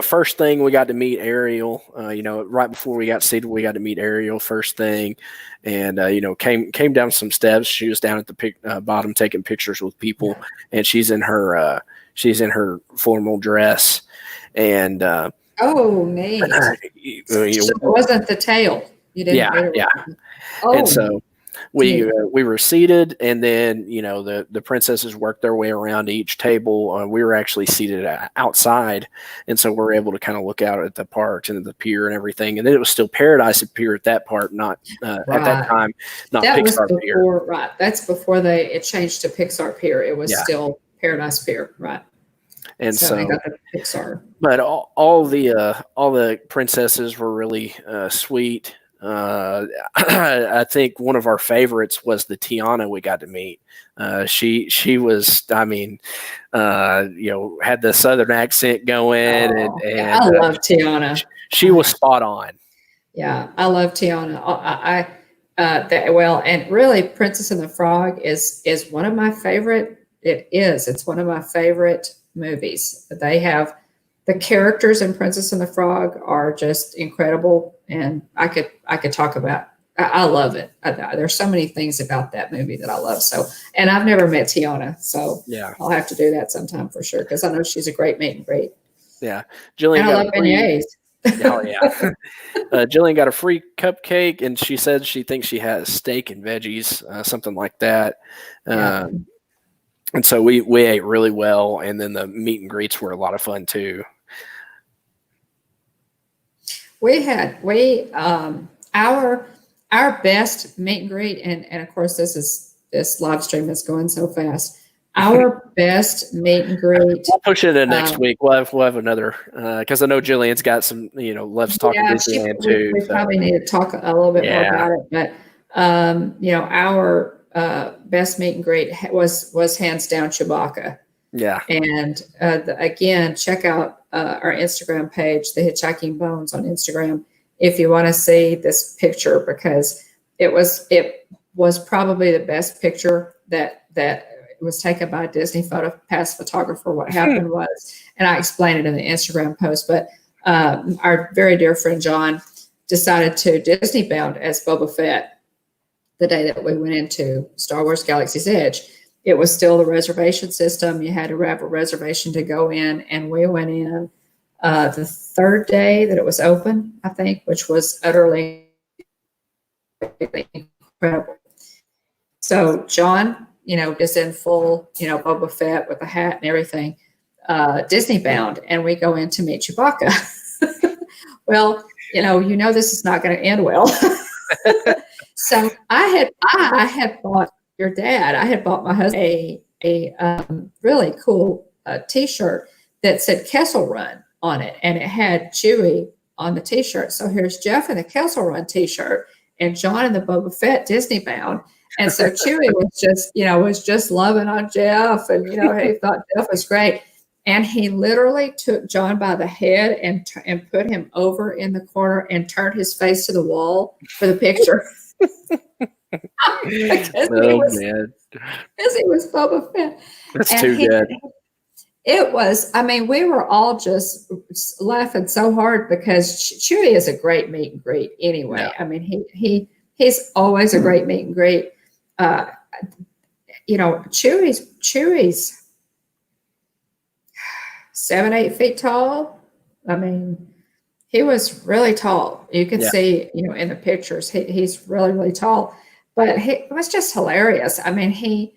first thing we got to meet Ariel. Right before we got seated, we got to meet Ariel first thing, and came down some steps. She was down at the bottom taking pictures with people, and she's in her formal dress, and neat. So it wasn't the tail. You didn't. Yeah. And so we were seated, and then the princesses worked their way around to each table. We were actually seated outside, and so we're able to kind of look out at the parks and the pier and everything. And then it was still Paradise Pier at that part, not at that time, not that Pixar was before, Pier. Right, that's before it changed to Pixar Pier. It was still Paradise Pier, right? And so they got the Pixar. But all the princesses were really sweet. I think one of our favorites was the Tiana we got to meet. She was, had the Southern accent going, and I love Tiana. She was spot on. Yeah, I love Tiana. And really, Princess and the Frog is one of my favorite. It's one of my favorite movies. They have the characters in Princess and the Frog are just incredible, and I could talk about. I love it. There's so many things about that movie that I love. So, and I've never met Tiana, so I'll have to do that sometime for sure because I know she's a great meet and greet. Yeah, Jillian. And I love beignets. Oh yeah. Jillian got a free cupcake, and she said she thinks she has steak and veggies, something like that. And so we ate really well, and then the meet and greets were a lot of fun too. Our best meet and greet, and of course this live stream is going so fast. Our best meet and greet. I'll push it in next week. We'll have another because I know Jillian's got some loves talking Disneyland too. We probably need to talk a little bit more about it, but our best meet and greet was hands down Chewbacca. Yeah. And again, check out our Instagram page, the Hitchhiking Bones on Instagram, if you want to see this picture, because it was probably the best picture that was taken by a Disney past photographer. What happened was, and I explained it in the Instagram post, but our very dear friend John decided to Disney bound as Boba Fett the day that we went into Star Wars Galaxy's Edge. It was still the reservation system. You had to have a reservation to go in, and we went in the third day that it was open, I think, which was utterly incredible. So John, is in full, Boba Fett with the hat and everything, Disney bound, and we go in to meet Chewbacca. Well, this is not going to end well. So I had bought your dad. I had bought my husband a really cool T-shirt that said Kessel Run on it, and it had Chewie on the T-shirt. So here's Jeff in the Kessel Run T-shirt, and John in the Boba Fett Disney bound. And so Chewie was just loving on Jeff, and he thought Jeff was great. And he literally took John by the head and put him over in the corner and turned his face to the wall for the picture. Because he was Boba Fett. That's too good. It was, we were all just laughing so hard because Chewie is a great meet and greet anyway. Yeah. He's always a great meet and greet. Chewie's 7-8 feet tall. He was really tall. You could see, in the pictures, he's really, really tall. But it was just hilarious. He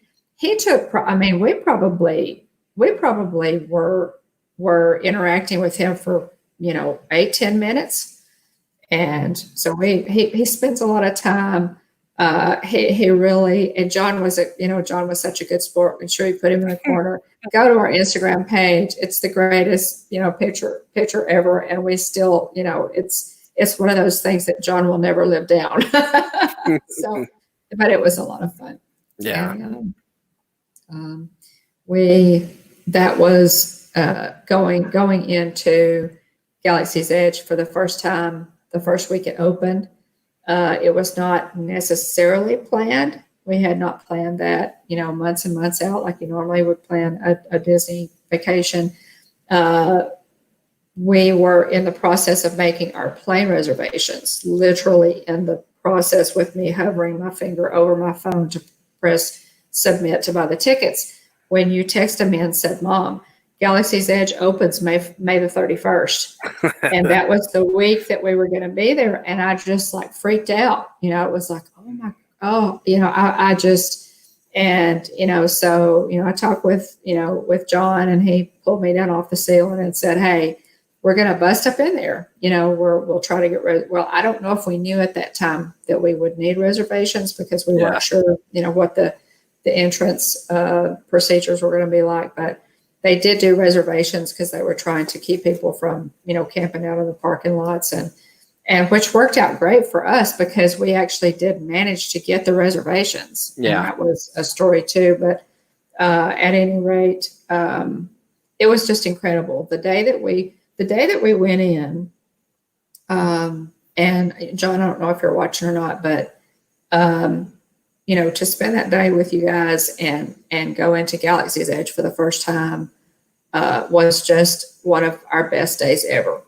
took. We probably were interacting with him for 8-10 minutes, and so he spends a lot of time. He really, and John was such a good sport. I'm sure he put him in the corner. Go to our Instagram page. It's the greatest, picture ever. And we still, it's one of those things that John will never live down. So, but it was a lot of fun. Yeah. And, that was going into Galaxy's Edge for the first time, the first week it opened. It was not necessarily planned. We had not planned that, months and months out like you normally would plan a Disney vacation. We were in the process of making our plane reservations, literally in the process with me hovering my finger over my phone to press submit to buy the tickets. When you texted me and said, Mom, Galaxy's Edge opens May the 31st. And that was the week that we were going to be there. And I just freaked out. It was like, I talked with John, and he pulled me down off the ceiling and said, hey, we're going to bust up in there. We'll try to get well, I don't know if we knew at that time that we would need reservations because we weren't sure, what the entrance procedures were going to be like, but they did do reservations because they were trying to keep people from, camping out in the parking lots, and which worked out great for us because we actually did manage to get the reservations. Yeah. And that was a story too. But at any rate, it was just incredible. The day that we went in, and John, I don't know if you're watching or not, but to spend that day with you guys and go into Galaxy's Edge for the first time was just one of our best days ever.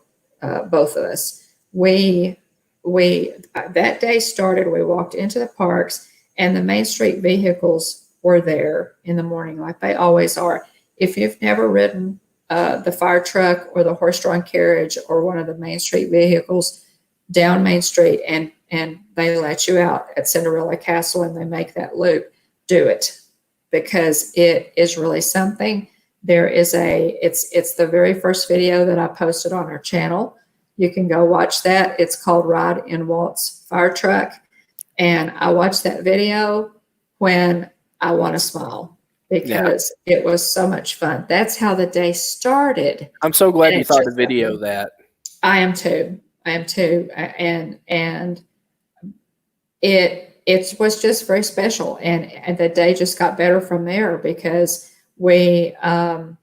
Both of us. We that day started. We walked into the parks, and the Main Street vehicles were there in the morning, like they always are. If you've never ridden the fire truck or the horse-drawn carriage or one of the Main Street vehicles down Main Street, and they let you out at Cinderella Castle and they make that loop, do it, because it is really something. There is it's the very first video that I posted on our channel. You can go watch that. It's called Ride in Walt's Fire Truck. And I watched that video when I want to smile because it was so much fun. That's how the day started. I'm so glad you thought to video that. I am too. And it was just very special. And the day just got better from there because we rode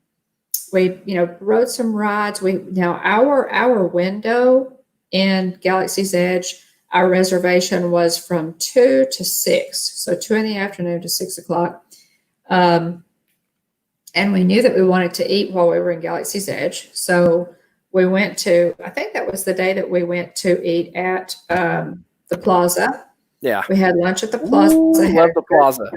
some rides. Our window in Galaxy's Edge our reservation was from 2 to 6, so 2 in the afternoon to 6 o'clock. And we knew that we wanted to eat while we were in Galaxy's Edge. So we went to, I think that was the day that we went to eat at the Plaza. Yeah. We had lunch at the Plaza. Ooh, love the Plaza.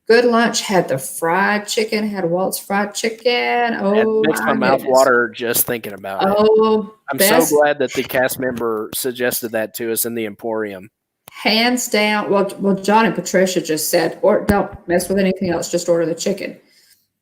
Good lunch. Had the fried chicken, had Walt's fried chicken. Oh, it makes my mouth water just thinking about it. Oh, I'm so glad that the cast member suggested that to us in the Emporium. Hands down. Well, John and Patricia just said, or don't mess with anything else, just order the chicken.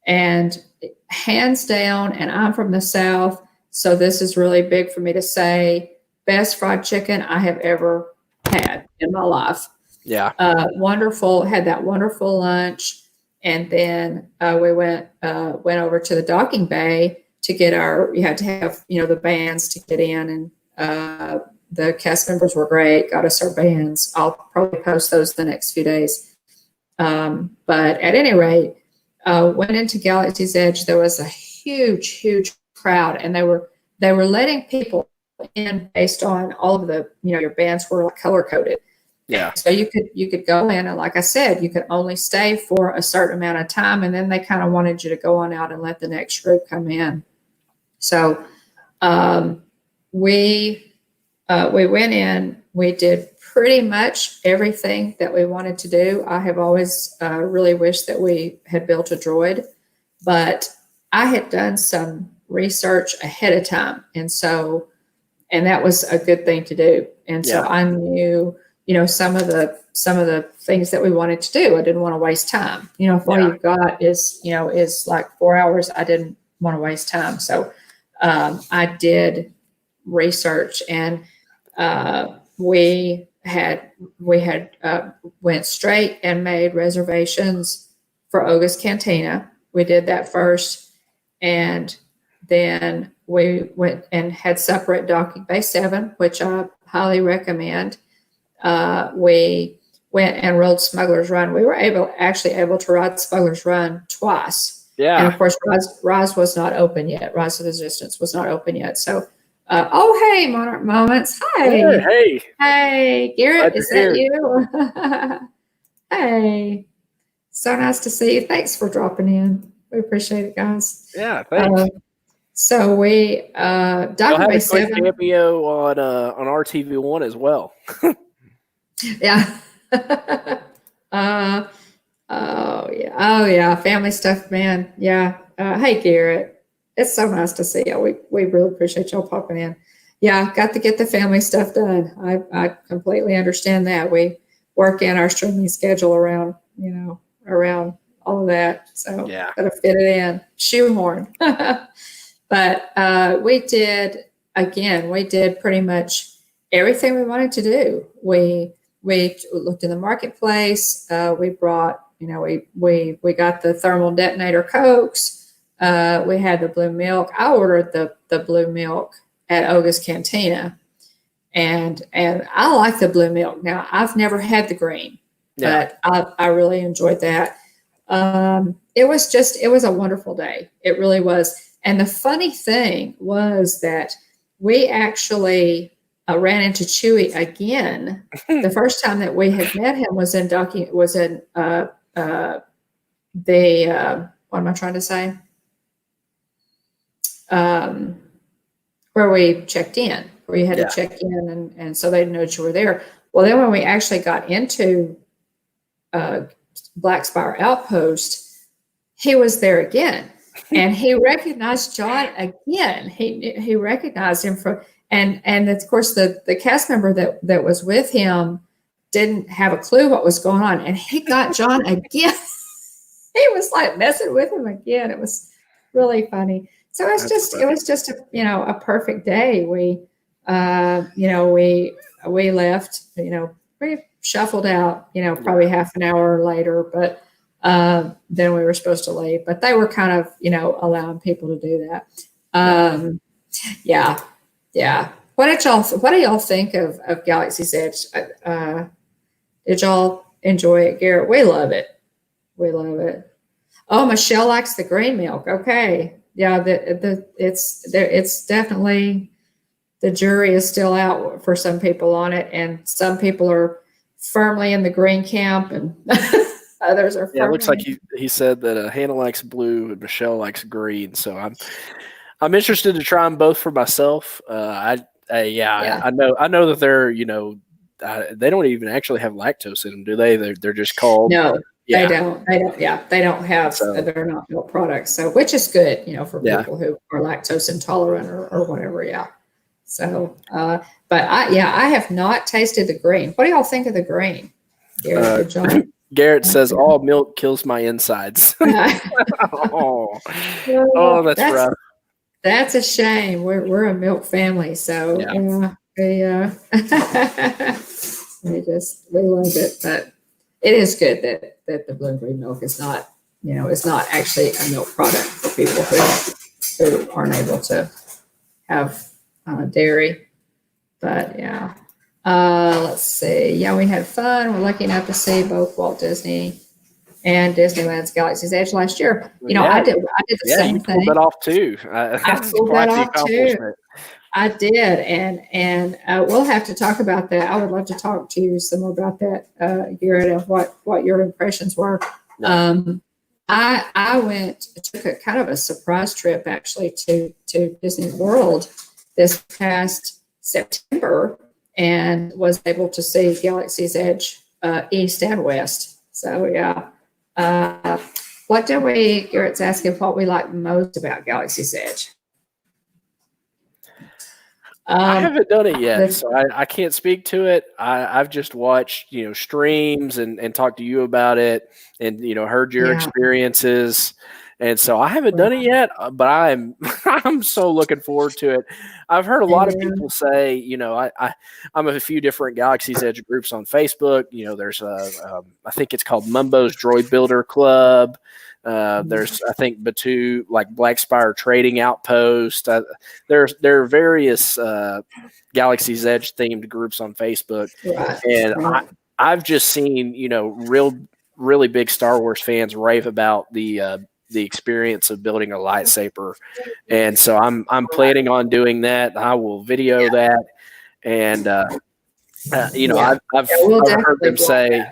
And hands down, and I'm from the South, so this is really big for me to say, best fried chicken I have ever had in my life. Yeah. Wonderful. Had that wonderful lunch. And then we went over to the docking bay to get you had to have, the bands to get in. And the cast members were great, got us our bands. I'll probably post those the next few days. But at any rate, went into Galaxy's Edge. There was a huge crowd, and they were letting people in based on all of the, your bands were like color coded. Yeah. So you could go in, and like I said, you could only stay for a certain amount of time, and then they kind of wanted you to go on out and let the next group come in. So we went in. We did pretty much everything that we wanted to do. I have always really wished that we had built a droid, but I had done some research ahead of time, and that was a good thing to do. And so I knew, some of the things that we wanted to do. I didn't want to waste time. If all you've got is like 4 hours, I didn't want to waste time. So I did research, and we had went straight and made reservations for Oga's Cantina. We did that first, and then we went and had separate docking bay 7, which I highly recommend. We went and rode Smuggler's Run. We were actually able to ride Smuggler's Run twice. Yeah. And of course, Rise was not open yet. Rise of the Resistance was not open yet. So, hey, Monarch Moments. Hi. Hey, Garrett, is that you? Hey. So nice to see you. Thanks for dropping in. We appreciate it, guys. Yeah, thanks. So we Docking Bay 7 cameo on RTV1 as well. Yeah. Oh yeah, family stuff, man. Yeah. Hey, Garrett, it's so nice to see you. We really appreciate y'all popping in. Yeah, got to get the family stuff done. I completely understand that. We work in our streaming schedule around all of that. So gotta fit it in, shoehorn. But we did pretty much everything we wanted to do. We looked in the marketplace. We brought, we got the thermal detonator Cokes. We had the blue milk. I ordered the blue milk at Oga's Cantina, and I like the blue milk. Now, I've never had the green, but I really enjoyed that. It was a wonderful day. It really was. And the funny thing was that we actually ran into Chewy again. The first time that we had met him was in what am I trying to say? Where we checked in, where you had to check in, and so they knew that you were there. Well, then when we actually got into Black Spire Outpost, he was there again, and he recognized John again. He recognized him and of course the cast member that was with him didn't have a clue what was going on, and he got John again. He was like messing with him again. It was really funny. So it was just a perfect day. We we left. We shuffled out. Probably half an hour later, but then we were supposed to leave. But they were kind of allowing people to do that. Yeah. What do y'all think of Galaxy's Edge? Did y'all enjoy it, Garrett? We love it. We love it. Oh, Michelle likes the green milk. Okay. Yeah, it's definitely the jury is still out for some people on it, and some people are firmly in the green camp, and others are. Yeah, it looks like firmly he said that Hannah likes blue and Michelle likes green. So I'm interested to try them both for myself. I know that they're they don't even actually have lactose in them, do they? They're just called. No, Yeah. they don't. Yeah, they don't have. So, they're not milk products. So, which is good, for Yeah. people who are lactose intolerant or whatever. Yeah. So, but I have not tasted the green. What do y'all think of the green? Garrett, John? Garrett says all milk kills my insides. Oh, that's rough. That's a shame. We're a milk family, so we love it. But it is good that the blue and green milk is not, is not actually a milk product for people who aren't able to have dairy. But let's see. Yeah, we had fun. We're lucky enough to see both Walt Disney and Disneyland's Galaxy's Edge last year. I did the same thing. You pulled that off too. I pulled that off too. I did, and we'll have to talk about that. I would love to talk to you some more about that, Garrett, and what your impressions were. Yeah. I took a kind of a surprise trip actually to Disney World this past September, and was able to see Galaxy's Edge east and west. So what did Garrett's asking what we like most about Galaxy's Edge. I haven't done it yet, so I can't speak to it. I've just watched, streams and talked to you about it, and heard your experiences, and so I haven't done it yet. But I'm so looking forward to it. I've heard a lot of people say, I'm a few different Galaxy's Edge groups on Facebook. There's I think it's called Mumbo's Droid Builder Club. There's, I think, Batu, like Black Spire Trading Outpost. There are various Galaxy's Edge themed groups on Facebook, and I've just seen really big Star Wars fans rave about the experience of building a lightsaber, and so I'm planning on doing that. I will video that, and I've heard them say.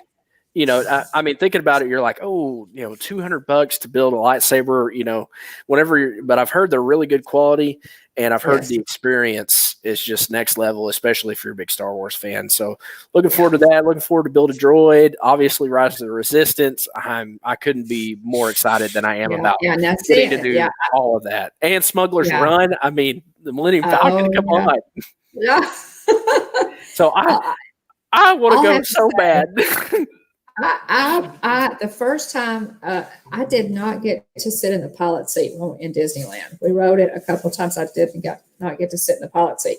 I mean, thinking about it, you're like, $200 to build a lightsaber, but I've heard they're really good quality, and I've heard the experience is just next level, especially if you're a big Star Wars fan. So looking forward to that. Looking forward to build a droid. Obviously, Rise of the Resistance. I couldn't be more excited than I am about getting to do all of that. And Smuggler's Run. I mean, the Millennium Falcon. Come on. Yeah. So I want to go so bad. The first time I did not get to sit in the pilot seat in Disneyland. We rode it a couple of times. I didn't not get to sit in the pilot seat.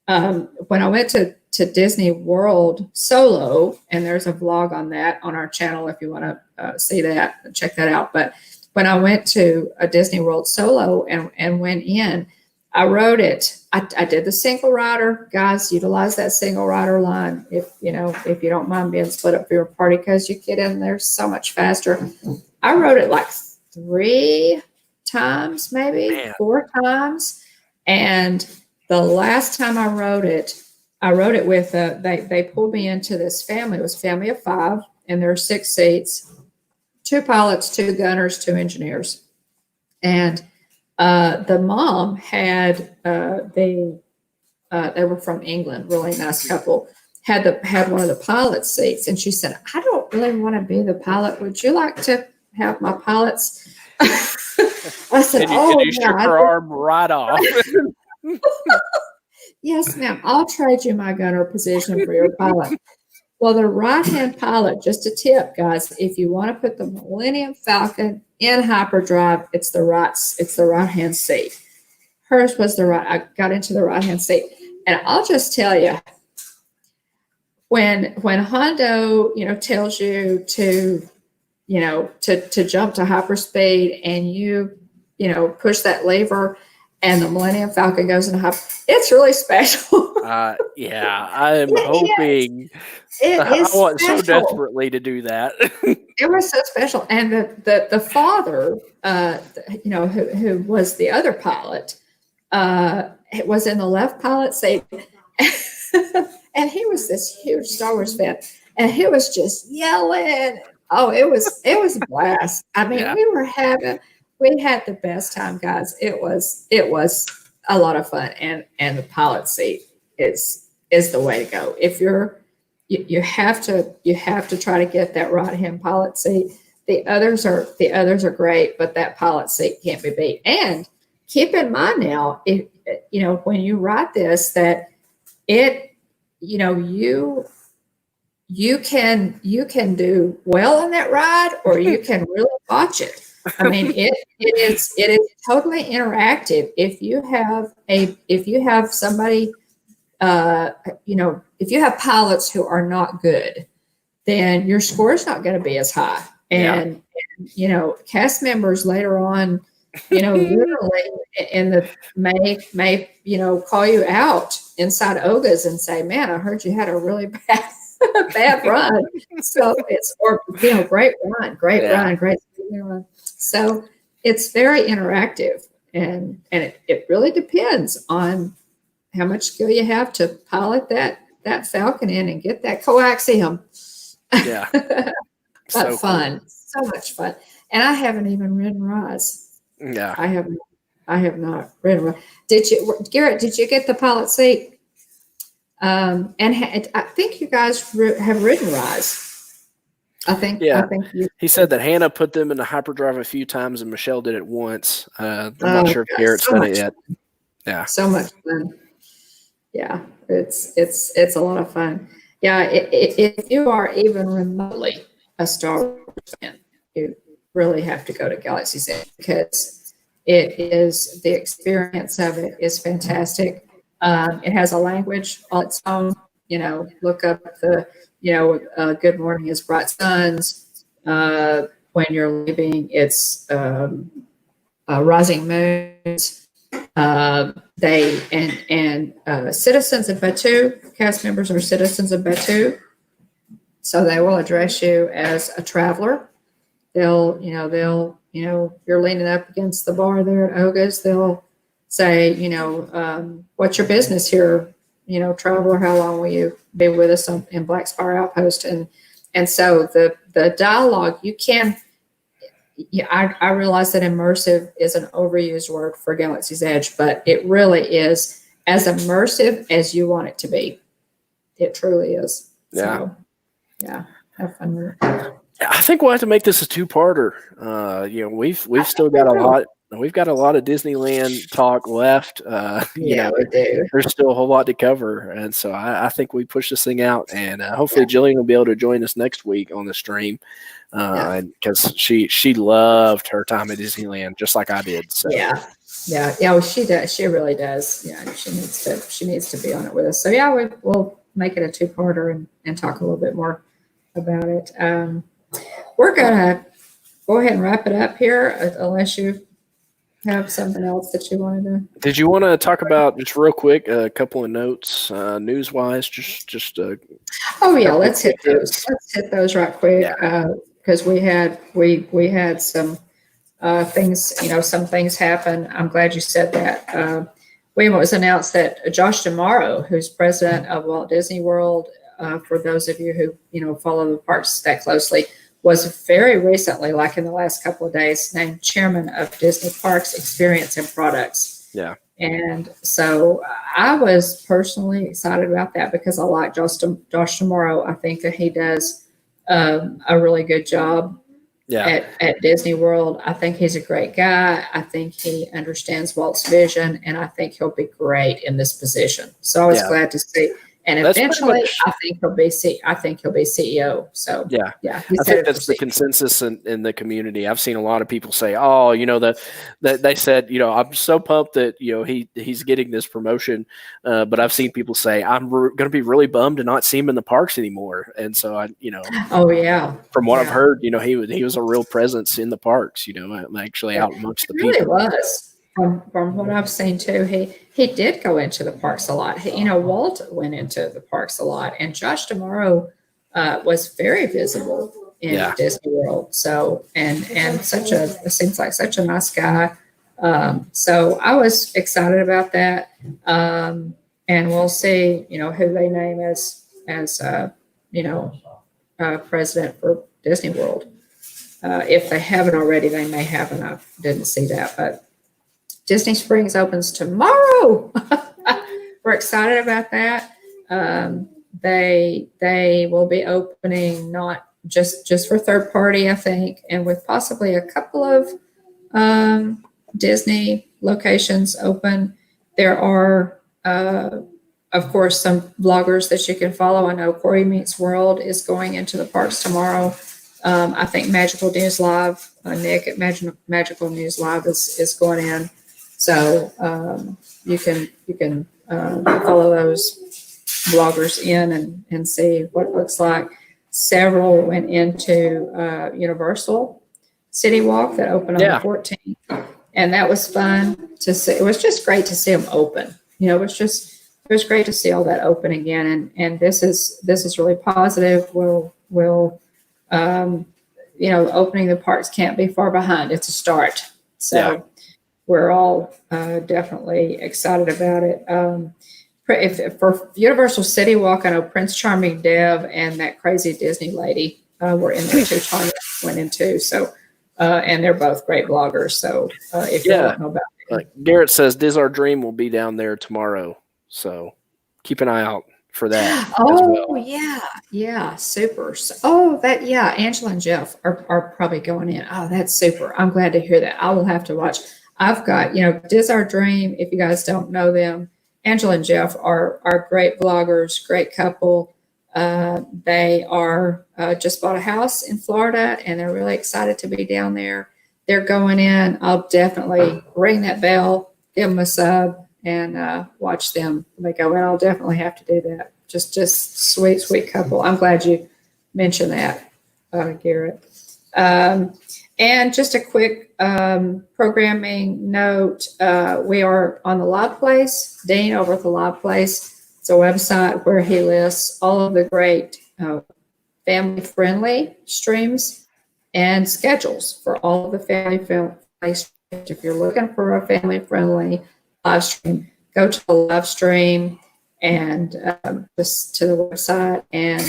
When I went to Disney World solo, and there's a vlog on that on our channel if you want to see that, check that out. But when I went to a Disney World solo and went in, I rode it. I did the single rider. Guys, utilize that single rider line if you don't mind being split up for your party, because you get in there so much faster. I rode it like 3 times, maybe 4 times. And the last time I rode it with they pulled me into this family. It was a family of 5, and there are 6 seats, 2 pilots, 2 gunners, 2 engineers. And the mom had they were from England, really nice couple, had one of the pilot seats, and she said, I don't really want to be the pilot. Would you like to have my pilots? I said, you shook her arm right off. Yes, ma'am. I'll trade you my gunner position for your pilot. Well, the right-hand pilot, just a tip, guys, if you want to put the Millennium Falcon in hyperdrive, it's the right-hand seat. Hers was I got into the right-hand seat. And I'll just tell you, when Hondo, tells you to jump to hyperspeed, and you push that lever and the Millennium Falcon goes in it's really special. I am hoping. I want so desperately to do that. It was so special. And the father, who was the other pilot, was in the left pilot seat. And he was this huge Star Wars fan, and he was just yelling. Oh, it was a blast. I mean, Yeah. we had the best time, guys. It was a lot of fun, and the pilot seat is the way to go. If you have to try to get that right hand pilot seat. The others are great, but that pilot seat can't be beat. And keep in mind now, if when you write this, that it, you can do well on that ride, or you can really watch it. I mean, it is totally interactive. If you have somebody, if you have pilots who are not good, then your score is not going to be as high. And cast members later on, literally may call you out inside OGAs and say, "Man, I heard you had a really bad run." So it's great run, great run. So it's very interactive, and it really depends on how much skill you have to pilot that Falcon in and get that coaxium. Yeah. But fun, so much fun. And I haven't even ridden Rise. Yeah. I have not ridden Rise. Garrett, did you get the pilot seat? And I think you guys have ridden Rise. I think he said that Hannah put them in the hyperdrive a few times and Michelle did it once. I'm not sure if Garrett's done it yet. Yeah. So much fun. Yeah, it's a lot of fun. Yeah, if you are even remotely a Star Wars fan, you really have to go to Galaxy's Edge, because the experience of it is fantastic. It has a language on its own. Look up the Good Morning is Bright Suns. When you're leaving, it's Rising Moons. They and citizens of Batuu, cast members are citizens of Batuu, so they will address you as a traveler. They'll you're leaning up against the bar there at Oga's. They'll say, what's your business here, traveler? How long will you be with us in Black Spire Outpost? And so the dialogue, you can. Yeah, I realize that immersive is an overused word for Galaxy's Edge, but it really is as immersive as you want it to be. It truly is. Yeah. So, yeah, have fun with it. Yeah, I think we'll have to make this a two-parter. We've still got a lot. We've got a lot of Disneyland talk left. We do. There's still a whole lot to cover, and so I think we push this thing out, and hopefully Jillian will be able to join us next week on the stream, because she loved her time at Disneyland just like I did. So yeah. Well, she does. She really does. Yeah, she needs to be on it with us. So yeah, we'll make it a two-parter and talk a little bit more about it. We're gonna go ahead and wrap it up here, unless you have something else that you wanted to. Did you want to talk about, just real quick, a couple of notes, news wise? Just. Oh yeah, let's hit those. Let's hit those right quick, because we had some things. Some things happen. I'm glad you said that. It was announced that Josh D'Amaro, who's president of Walt Disney World, for those of you who follow the parks that closely, was very recently, like in the last couple of days, named chairman of Disney Parks Experience and Products. Yeah. And so I was personally excited about that, because I like Josh D'Amaro. I think that he does a really good job at Disney World. I think he's a great guy. I think he understands Walt's vision, and I think he'll be great in this position. So I was glad to see. And eventually, I think he'll be CEO. So yeah. I think that's the consensus in the community. I've seen a lot of people say, "Oh, that they said, I'm so pumped that he's getting this promotion." But I've seen people say, "I'm going to be really bummed to not see him in the parks anymore." And so oh yeah, from what I've heard, he was a real presence in the parks. Actually out amongst the people. He really was. From what I've seen too, he did go into the parks a lot. Walt went into the parks a lot, and Josh D'Amaro was very visible in Disney World. So and it seems like such a nice guy. So I was excited about that. And we'll see, who they name as president for Disney World. If they haven't already, they may have, and I didn't see that. But Disney Springs opens tomorrow. We're excited about that. They will be opening not just for third party, I think, and with possibly a couple of Disney locations open. There are, of course, some vloggers that you can follow. I know Corey Meets World is going into the parks tomorrow. I think Magical News Live, Nick at Magical News Live is going in. So you can follow those vloggers in and see what it looks like. Several went into Universal City Walk that opened on the 14th, and that was fun to see. It was just great to see them open. It was great to see all that open again, and this is really positive. We'll opening the parks can't be far behind. It's a start, so we're all definitely excited about it. If for Universal City Walk, I know Prince Charming Dev and that crazy Disney lady were in there too. Tanya went in too. So, and they're both great bloggers. So, if you don't know about it, Garrett says Diz Our Dream will be down there tomorrow. So, keep an eye out for that. Oh, yeah, super. So, Angela and Jeff are probably going in. Oh, that's super. I'm glad to hear that. I will have to watch. I've got Diz Our Dream. If you guys don't know them, Angela and Jeff are great bloggers, great couple. They are just bought a house in Florida, and they're really excited to be down there. They're going in. I'll definitely ring that bell, give them a sub, and watch them when they go in. I'll definitely have to do that. Just sweet, sweet couple. I'm glad you mentioned that, Garrett. And just a quick programming note, we are on the Live Place, Dean over at the Live Place. It's a website where he lists all of the great family-friendly streams and schedules for all of the family-friendly streams. If you're looking for a family-friendly live stream, go to the live stream and just to the website and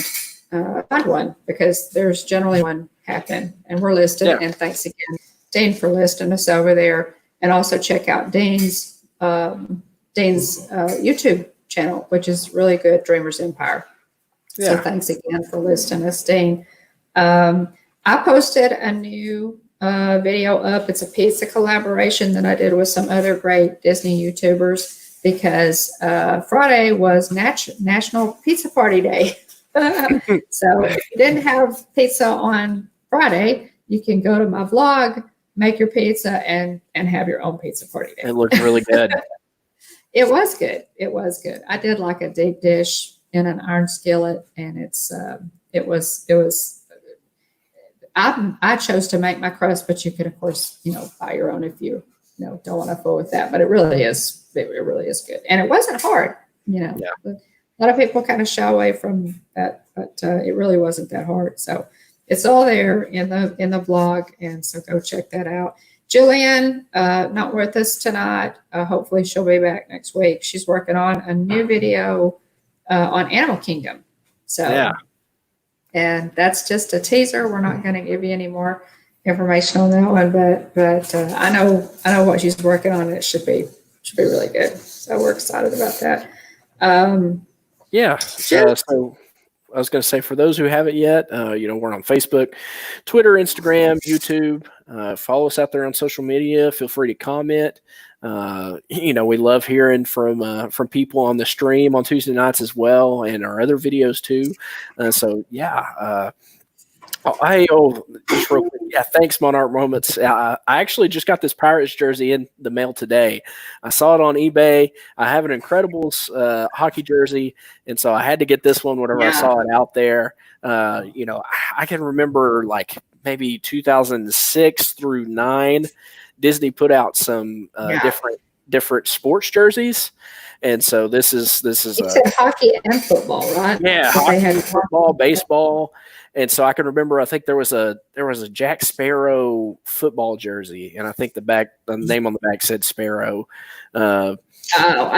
find one, because there's generally one happen, and we're listed. And thanks again, Dean, for listing us over there. And also check out Dean's YouTube channel, which is really good, Dreamers Empire. So thanks again for listing us, Dean. I posted a new video up. It's a pizza collaboration that I did with some other great Disney YouTubers, because Friday was National Pizza Party Day. So if you didn't have pizza on Friday, you can go to my vlog, make your pizza, and have your own pizza party day. It looked really good. It was good. It was good. I did like a deep dish in an iron skillet, and it was. I chose to make my crust, but you could, of course, buy your own if you don't want to fool with that. But it really is good, and it wasn't hard. A lot of people kind of shy away from that, but it really wasn't that hard. So it's all there in the vlog, and so go check that out. Jillian, not with us tonight. Hopefully she'll be back next week. She's working on a new video on Animal Kingdom. So, and that's just a teaser. We're not going to give you any more information on that one, but I know what she's working on, and it should be really good. So we're excited about that. So I was going to say, for those who haven't yet, we're on Facebook, Twitter, Instagram, YouTube. Follow us out there on social media. Feel free to comment. We love hearing from people on the stream on Tuesday nights as well, and our other videos too. Just real quick. Yeah, thanks, Monarch Moments. I actually just got this Pirates jersey in the mail today. I saw it on eBay. I have an Incredibles hockey jersey, and so I had to get this one whenever I saw it out there. I can remember like maybe 2006 through 2009, Disney put out some different sports jerseys. And so this is You said hockey and football, right? Yeah, hockey, football, baseball. And so I can remember, I think there was a Jack Sparrow football jersey, and I think the name on the back said Sparrow. I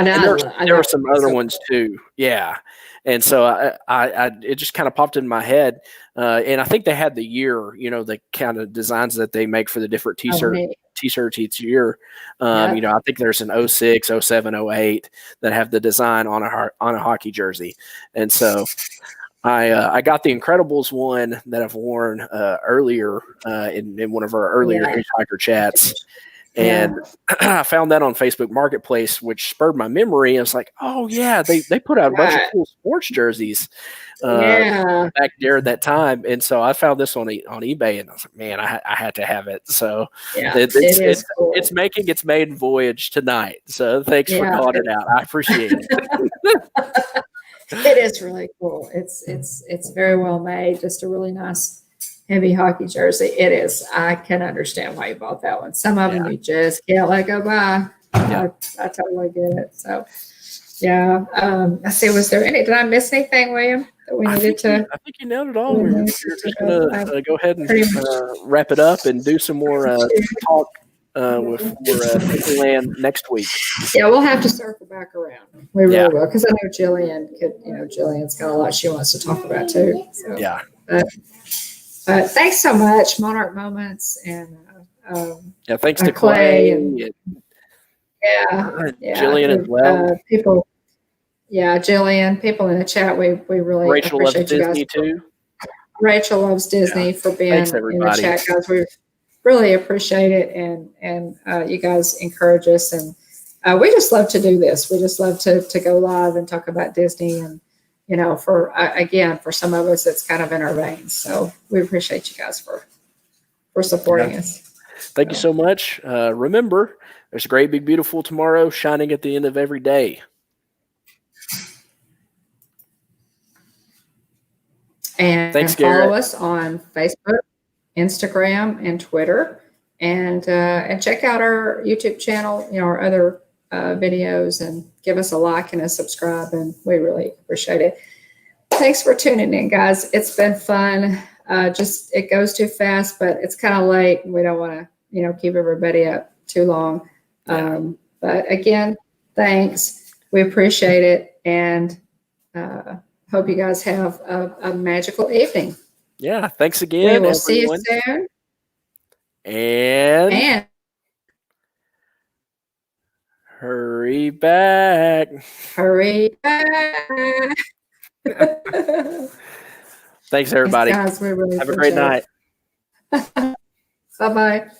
know. There were some other ones too. Yeah. And so I it just kind of popped in my head. And I think they had the year, the kind of designs that they make for the different t-shirts each year. I think there's an 06, 07, 08 that have the design on a hockey jersey. And so I got the Incredibles one that I've worn earlier in one of our earlier Hitchhiker chats. And I found that on Facebook Marketplace, which spurred my memory. I was like, oh, yeah, they put out a bunch of cool sports jerseys back there at that time. And so I found this on eBay, and I was like, man, I had to have it. So it's making its maiden voyage tonight. So thanks for calling it out. I appreciate it. It is really cool. It's very well made. Just a really nice heavy hockey jersey. It is. I can understand why you bought that one. Some of them you just can't let go by. I totally get it. So, I see. Was there did I miss anything, William, that we needed to? I think you nailed it all. We're just going to go ahead and wrap it up and do some more talk with Disneyland next week. Yeah, we'll have to circle back around. We really will, because I know Jillian Jillian's got a lot she wants to talk about too. So, thanks so much, Monarch Moments, and thanks to Clay and Jillian as well. Jillian, people in the chat, we really Rachel appreciate loves you Disney guys. too. Rachel loves Disney for being in the chat, guys. We really appreciate it, and you guys encourage us, and we just love to do this. We just love to go live and talk about Disney, and for some of us, it's kind of in our veins. So we appreciate you guys for supporting us. Thank you so much. Remember, there's a great, big, beautiful tomorrow shining at the end of every day. And thanks, follow us on Facebook, Instagram, and Twitter, and check out our YouTube channel, our other videos, and give us a like and a subscribe, and we really appreciate it. Thanks for tuning in, guys. It's been fun. It goes too fast, but it's kind of late, and we don't want to keep everybody up too long. But again, thanks. We appreciate it, and hope you guys have a magical evening. Yeah, thanks again. We will see you soon. And hurry back. Hurry back. Thanks, everybody. Thanks, guys. We really have a great night. Bye-bye.